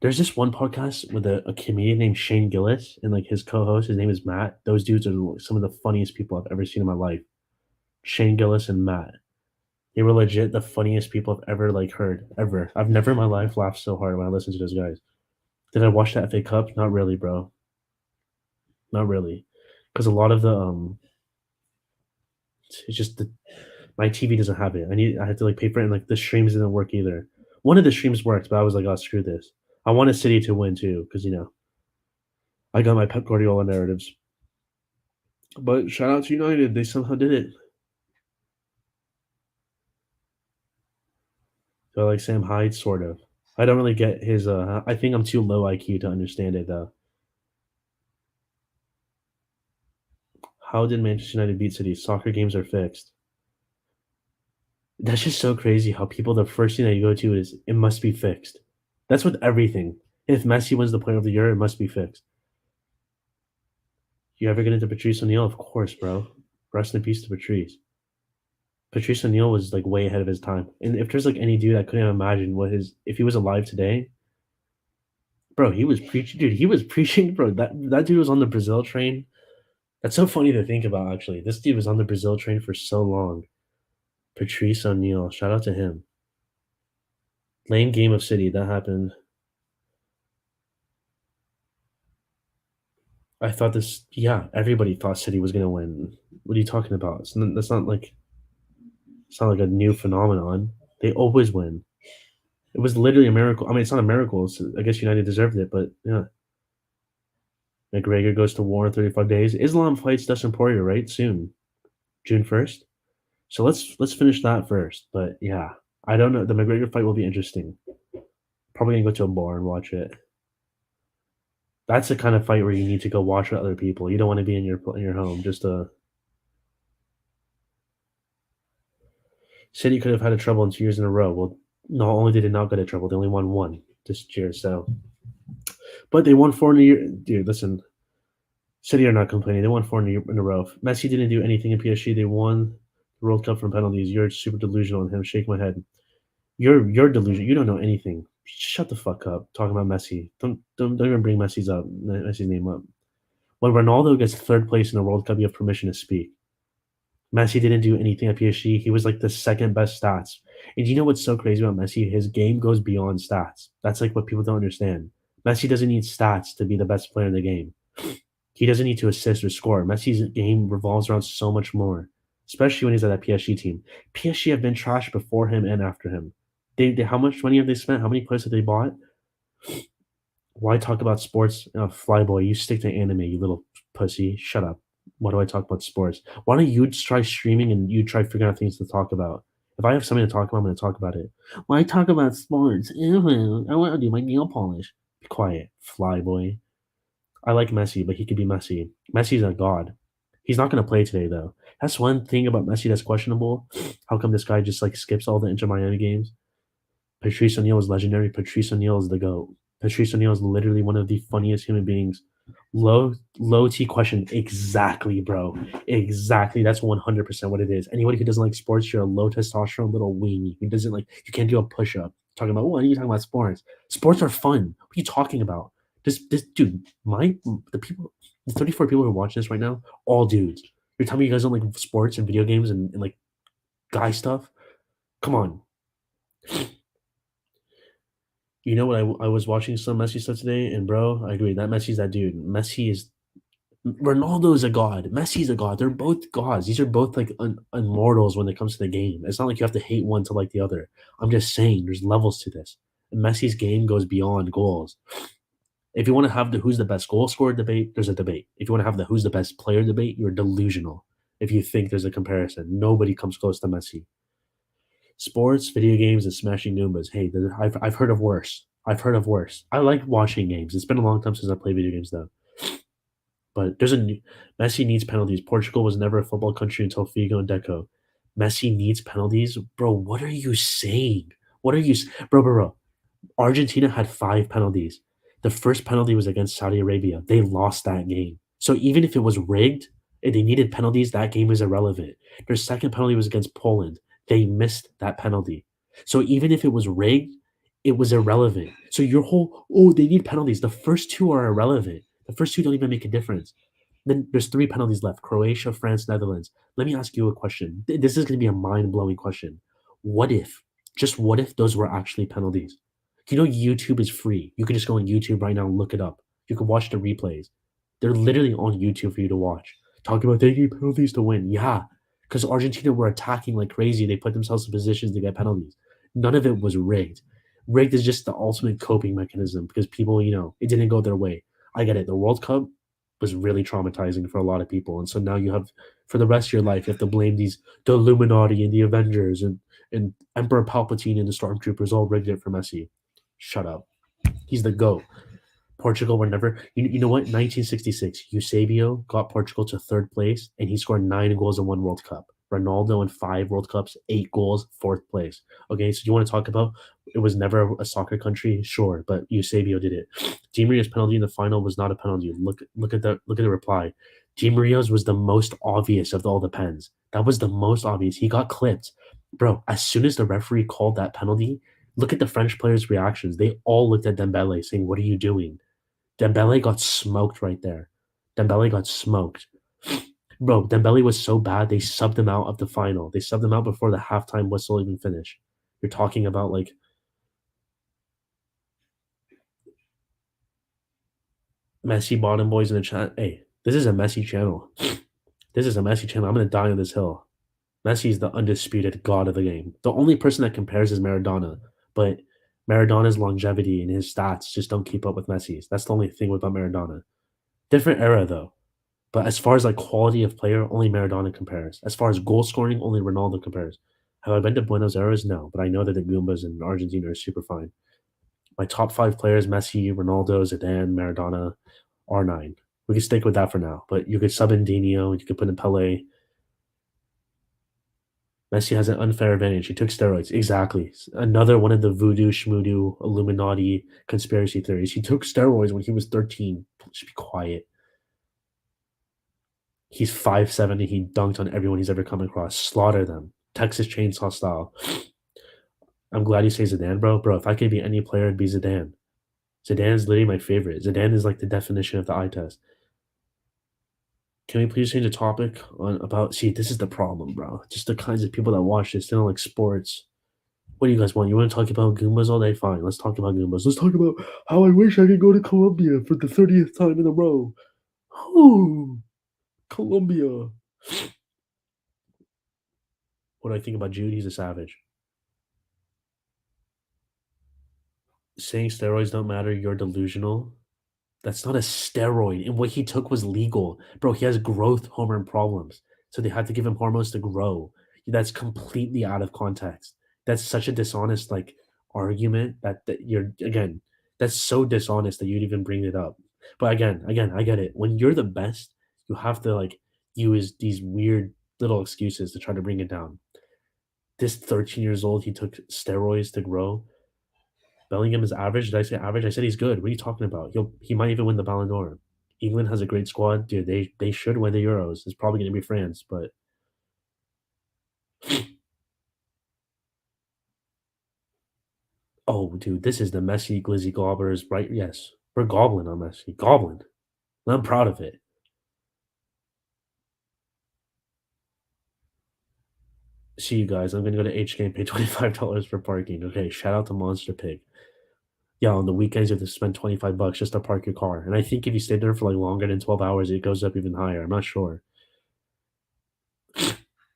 There's this one podcast with a comedian named Shane Gillis and like his co-host. His name is Matt. Those dudes are like, some of the funniest people I've ever seen in my life. Shane Gillis and Matt. They were legit the funniest people I've ever like heard ever. I've never in my life laughed so hard when I listened to those guys. Did I watch that FA Cup? Not really, bro. Not really, because a lot of the it's just my TV doesn't have it. I had to like pay for it, and like the streams didn't work either. One of the streams worked, but I was like, oh screw this. I wanted City to win too, because I got my Pep Guardiola narratives. But shout out to United, they somehow did it. But like Sam Hyde, sort of. I don't really get his. I think I'm too low IQ to understand it though. How did Manchester United beat City? Soccer games are fixed. That's just so crazy. How people the first thing that you go to is it must be fixed. That's with everything. If Messi wins the Player of the Year, it must be fixed. You ever get into Patrice O'Neal? Of course, bro. Rest in peace to Patrice. Patrice O'Neal was like way ahead of his time. And if there's like any dude I couldn't imagine what his if he was alive today, bro, he was preaching. Dude, he was preaching, bro. That dude was on the Brazil train. That's so funny to think about. Actually, this dude was on the Brazil train for so long. Patrice O'Neal, shout out to him. Lame game of City that happened. I thought this. Yeah, everybody thought City was gonna win. What are you talking about? That's not like it's not like a new phenomenon. They always win. It was literally a miracle. I mean, it's not a miracle. I guess United deserved it, but yeah. McGregor goes to war in 35 days. Islam fights Dustin Poirier, right? Soon, June 1st. So let's finish that first. But yeah, I don't know. The McGregor fight will be interesting. Probably gonna go to a bar and watch it. That's the kind of fight where you need to go watch with other people. You don't want to be in your home. Just City could have had a trouble in 2 years in a row. Well, not only did they not get in trouble, they only won one this year. So, but they won four in a year. Dude, listen, City are not complaining. They won four in a row. Messi didn't do anything in PSG. They won the World Cup from penalties. You're super delusional on him. Shake my head. You're delusional. You don't know anything. Shut the fuck up. Talking about Messi. Don't even bring Messi's name up. When Ronaldo gets third place in the World Cup, you have permission to speak. Messi didn't do anything at PSG. He was like the second best stats. And you know what's so crazy about Messi? His game goes beyond stats. That's like what people don't understand. Messi doesn't need stats to be the best player in the game. He doesn't need to assist or score. Messi's game revolves around so much more, especially when he's at that PSG team. PSG have been trash before him and after him. How much money have they spent? How many players have they bought? Why talk about sports, Flyboy? You stick to anime, you little pussy. Shut up. Why do I talk about sports? Why don't you just try streaming and you try figuring out things to talk about? If I have something to talk about, I'm going to talk about it. Why talk about sports? Ew, I want to do my nail polish. Be quiet, Flyboy. I like Messi, but he could be Messi. Messi's a god. He's not going to play today, though. That's one thing about Messi that's questionable. How come this guy just like skips all the Inter Miami games? Patrice O'Neal is legendary. Patrice O'Neal is the GOAT. Patrice O'Neal is literally one of the funniest human beings. Low T question. Exactly, bro. Exactly. That's 100% what it is. Anybody who doesn't like sports, you're a low testosterone little weenie who doesn't like, you can't do a push up. Talking about, what are you talking about sports? Sports are fun. What are you talking about? This dude, the 34 people who are watching this right now, all dudes. You're telling me you guys don't like sports and video games and like guy stuff? Come on. You know what? I was watching some Messi stuff today, and bro, I agree. That Messi's that dude. Messi is Ronaldo is a god. Messi's a god. They're both gods. These are both like immortals when it comes to the game. It's not like you have to hate one to like the other. I'm just saying there's levels to this. And Messi's game goes beyond goals. If you want to have the who's the best goal scorer debate, there's a debate. If you want to have the who's the best player debate, you're delusional. If you think there's a comparison, nobody comes close to Messi. Sports, video games, and smashing Goombas. Hey, I've heard of worse. I've heard of worse. I like watching games. It's been a long time since I played video games, though. But Messi needs penalties. Portugal was never a football country until Figo and Deco. Messi needs penalties, bro. What are you saying? What are you, bro? Argentina had 5 penalties. The first penalty was against Saudi Arabia. They lost that game. So even if it was rigged and they needed penalties, that game is irrelevant. Their second penalty was against Poland. They missed that penalty. So even if it was rigged, it was irrelevant. So your whole, oh, they need penalties. The first two are irrelevant. The first two don't even make a difference. Then there's 3 penalties left: Croatia, France, Netherlands. Let me ask you a question. This is going to be a mind blowing question. What if, just what if those were actually penalties? You know, YouTube is free. You can just go on YouTube right now and look it up. You can watch the replays. They're literally on YouTube for you to watch. Talking about taking penalties to win. Yeah, because Argentina were attacking like crazy. They put themselves in positions to get penalties. None of it was rigged. Rigged is just the ultimate coping mechanism because people, it didn't go their way. I get it. The World Cup was really traumatizing for a lot of people. And so now you have, for the rest of your life, you have to blame the Illuminati and the Avengers and Emperor Palpatine and the stormtroopers all rigged it for Messi. Shut up. He's the GOAT. Portugal were never. You know what? 1966, Eusebio got Portugal to third place, and he scored 9 goals in one World Cup. Ronaldo in 5 World Cups, 8 goals, fourth place. Okay, so you want to talk about it was never a soccer country? Sure, but Eusebio did it. Di Maria's penalty in the final was not a penalty. Look at the reply. Di Maria's was the most obvious of all the pens. That was the most obvious. He got clipped, bro. As soon as the referee called that penalty, look at the French players' reactions. They all looked at Dembele saying, "What are you doing?" Dembele got smoked right there. Dembele got smoked. Bro, Dembele was so bad they subbed him out of the final. They subbed him out before the halftime whistle even finished. You're talking about like Messi bottom boys in the chat. Hey, this is a Messi channel. This is a Messi channel. I'm gonna die on this hill. Messi is the undisputed god of the game. The only person that compares is Maradona, but Maradona's longevity and his stats just don't keep up with Messi's. That's the only thing about Maradona. Different era though. But as far as like quality of player, only Maradona compares. As far as goal scoring, only Ronaldo compares. Have I been to Buenos Aires? No, but I know that the Goombas in Argentina are super fine. My top five players: Messi, Ronaldo, Zidane, Maradona, R9. We can stick with that for now. But you could sub in Dino, you could put in Pele. Messi has an unfair advantage. He took steroids. Exactly. Another one of the voodoo, schmoodoo, Illuminati conspiracy theories. He took steroids when he was 13. Just be quiet. He's 5'7" and he dunked on everyone he's ever come across. Slaughter them. Texas Chainsaw style. I'm glad you say Zidane, bro. Bro, if I could be any player, it'd be Zidane. Zidane is literally my favorite. Zidane is like the definition of the eye test. Can we please change the topic on about? See, this is the problem, bro. Just the kinds of people that watch this, they don't like sports. What do you guys want? You want to talk about Goombas all day? Fine, let's talk about Goombas. Let's talk about how I wish I could go to Colombia for the 30th time in a row. Ooh, Colombia. What do I think about Jude? He's a savage. Saying steroids don't matter, you're delusional. That's not a steroid, and what he took was legal. Bro, he has growth hormone problems, so they had to give him hormones to grow. That's completely out of context. That's such a dishonest, like, argument that you're again, that's so dishonest that you'd even bring it up. But again, I get it. When you're the best, you have to, like, use these weird little excuses to try to bring it down. This 13 years old, he took steroids to grow. Bellingham is average. Did I say average? I said he's good. What are you talking about? He might even win the Ballon d'Or. England has a great squad, dude. They should win the Euros. It's probably going to be France, but oh, dude, this is the Messi Glizzy Gobblers, right? Yes, we're gobbling on Messi, gobbling. And I'm proud of it. See you guys. I'm gonna go to HK and pay $25 for parking. Okay, shout out to Monster Pig. Yeah, on the weekends you have to spend $25 just to park your car, and I think if you stay there for like longer than 12 hours, it goes up even higher. I'm not sure.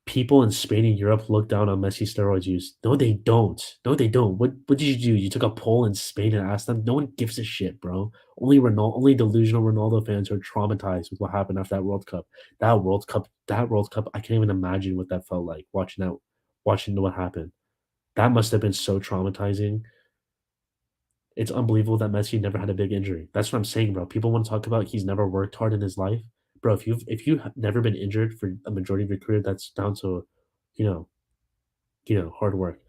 People in Spain and Europe look down on Messi steroids use. No, they don't. No, they don't. What did you do? You took a poll in Spain and asked them? No one gives a shit, bro. Only delusional Ronaldo fans are traumatized with what happened after that World Cup. That World Cup, I can't even imagine what that felt like watching what happened. That must have been so traumatizing. It's unbelievable that Messi never had a big injury. That's what I'm saying, bro. People want to talk about he's never worked hard in his life. Bro, if you've never been injured for a majority of your career, that's down to, you know, hard work.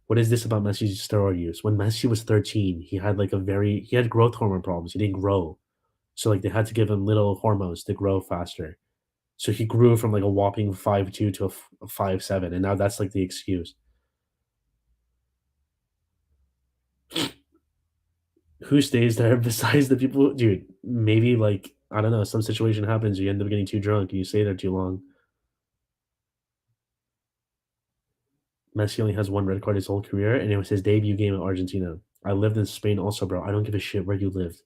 What is this about Messi's steroid use? When Messi was 13, he had growth hormone problems. He didn't grow. So like they had to give him little hormones to grow faster. So he grew from like a whopping 5'2" to a 5'7", and now that's like the excuse. Who stays there besides the people? Dude, maybe like I don't know, some situation happens, you end up getting too drunk and you stay there too long. Messi only has one red card his whole career, and it was his debut game in Argentina. I lived in Spain also, bro. I don't give a shit where you lived.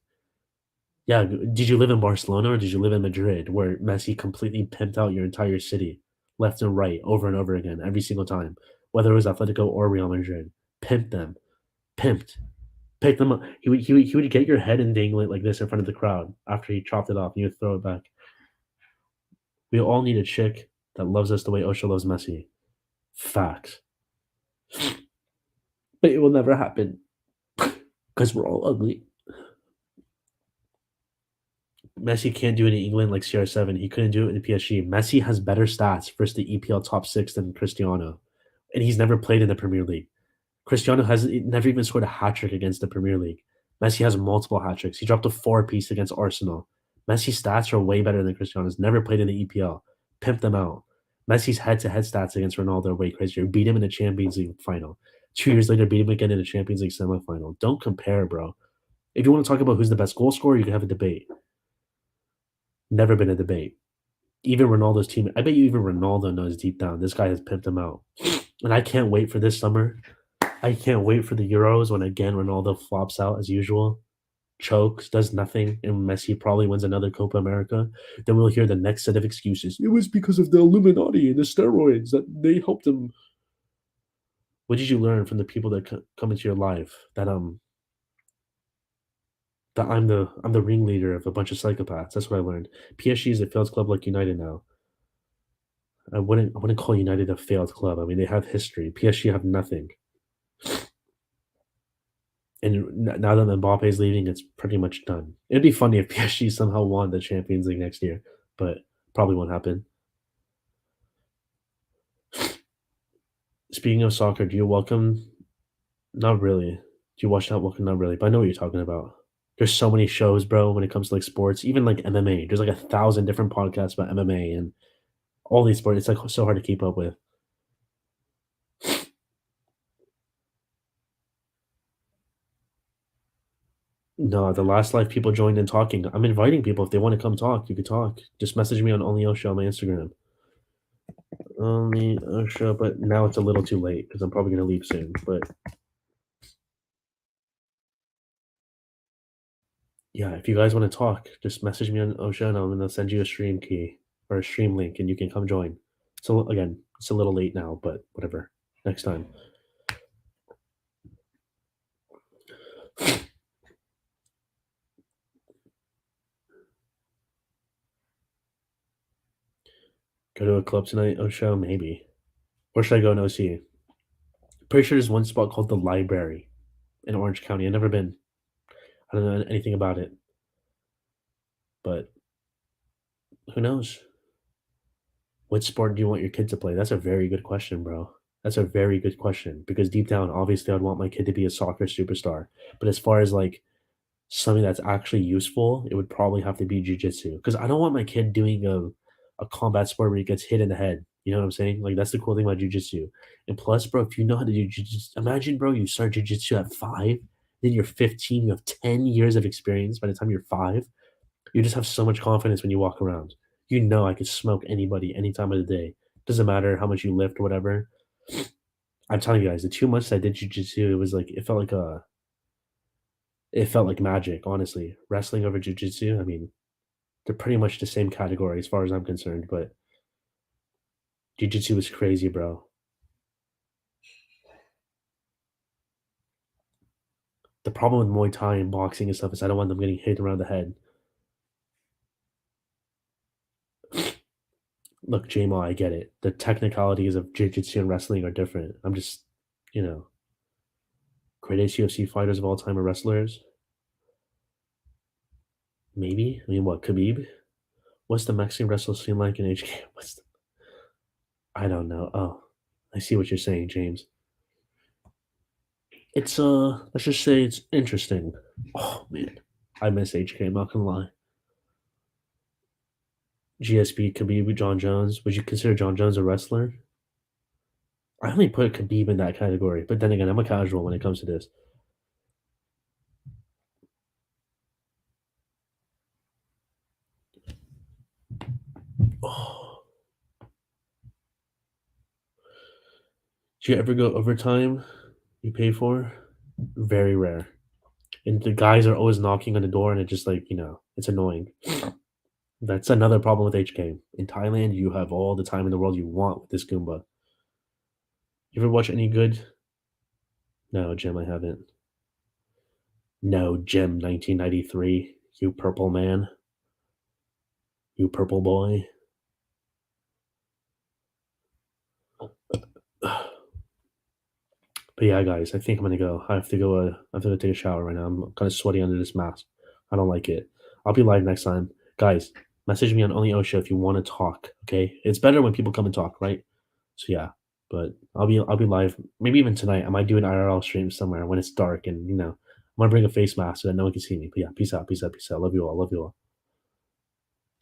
Yeah, did you live in Barcelona or did you live in Madrid, where Messi completely pimped out your entire city, left and right, over and over again, every single time, whether it was Atletico or Real Madrid? Pimped them, pimped, picked them up. He would get your head and dangle it like this in front of the crowd after he chopped it off, and you would throw it back. We all need a chick that loves us the way Osho loves Messi. Facts. But it will never happen because we're all ugly. Messi can't do it in England like CR7. He couldn't do it in PSG. Messi has better stats versus the EPL top six than Cristiano, and he's never played in the Premier League. Cristiano has never even scored a hat trick against the Premier League. Messi has multiple hat tricks. He dropped a four-piece against Arsenal. Messi's stats are way better than Cristiano's. Never played in the EPL. Pimp them out. Messi's head-to-head stats against Ronaldo are way crazier. Beat him in the Champions League final. 2 years later, beat him again in the Champions League semifinal. Don't compare, bro. If you want to talk about who's the best goal scorer, you can have a debate. Never been a debate. Even Ronaldo's team, I bet you even Ronaldo knows deep down this guy has pimped him out. And I can't wait for this summer. I can't wait for the Euros when again Ronaldo flops out as usual, chokes, does nothing, and Messi probably wins another Copa America. Then we'll hear the next set of excuses. It was because of the Illuminati and the steroids that they helped him. What did you learn from the people that come into your life? That I'm the ringleader of a bunch of psychopaths. That's what I learned. PSG is a failed club like United now. I wouldn't call United a failed club. I mean they have history. PSG have nothing. And now that Mbappe is leaving, it's pretty much done. It'd be funny if PSG somehow won the Champions League next year, but probably won't happen. Speaking of soccer, do you welcome? Not really. Do you watch that? Welcome? Not really, but I know what you're talking about. There's so many shows, bro, when it comes to like sports, even like MMA. There's like 1,000 different podcasts about MMA and all these sports. It's like so hard to keep up with. No, the last live people joined in talking. I'm inviting people if they want to come talk. You could talk. Just message me on Only Osho on my Instagram. Only Osho, but now it's a little too late because I'm probably gonna leave soon. But yeah, if you guys want to talk, just message me on Osho and I'm gonna send you a stream key or a stream link and you can come join. So again, it's a little late now, but whatever. Next time. Go to a club tonight, Osho? Maybe. Or should I go and OC? Pretty sure there's one spot called the Library in Orange County. I've never been. I don't know anything about it. But who knows? What sport do you want your kid to play? That's a very good question, bro. That's a very good question. Because deep down, obviously I'd want my kid to be a soccer superstar. But as far as like something that's actually useful, it would probably have to be jujitsu. Because I don't want my kid doing a combat sport where he gets hit in the head. You know what I'm saying? Like that's the cool thing about jujitsu. And plus, bro, if you know how to do jujitsu, imagine, bro, you start jujitsu at 5, then you're 15, you have 10 years of experience by the time you're 5. You just have so much confidence when you walk around. You know I could smoke anybody any time of the day. Doesn't matter how much you lift or whatever. I'm telling you guys, the 2 months I did jujitsu, it was like it felt like magic, honestly. Wrestling over jujitsu, I mean, they're pretty much the same category as far as I'm concerned, but jujitsu was crazy, bro. The problem with Muay Thai and boxing and stuff is I don't want them getting hit around the head. Look, J-Mo, I get it. The technicalities of jiu-jitsu and wrestling are different. I'm just, you know, greatest UFC fighters of all time are wrestlers. Maybe. I mean, what, Khabib? What's the Mexican wrestler scene like in HK? I don't know. Oh, I see what you're saying, James. It's let's just say it's interesting. Oh man, I miss HK. I'm not gonna lie. GSP, Khabib, John Jones. Would you consider John Jones a wrestler? I only put Khabib in that category, but then again, I'm a casual when it comes to this. Oh, do you ever go overtime? You pay for? Very rare. And the guys are always knocking on the door, and it just like it's annoying. That's another problem with HK. In Thailand, you have all the time in the world you want with this Goomba. You ever watch any good? No, Jim, I haven't. No, Jim, 1993. You purple man. You purple boy. But yeah, guys, I think I'm gonna go. I have to go. I have to go take a shower right now. I'm kind of sweaty under this mask. I don't like it. I'll be live next time, guys. Message me on Only Osha if you want to talk. Okay, it's better when people come and talk, right? So yeah, but I'll be live. Maybe even tonight. I might do an IRL stream somewhere when it's dark and I'm gonna bring a face mask so that no one can see me. But yeah, peace out, peace out, peace out. Love you all. Love you all.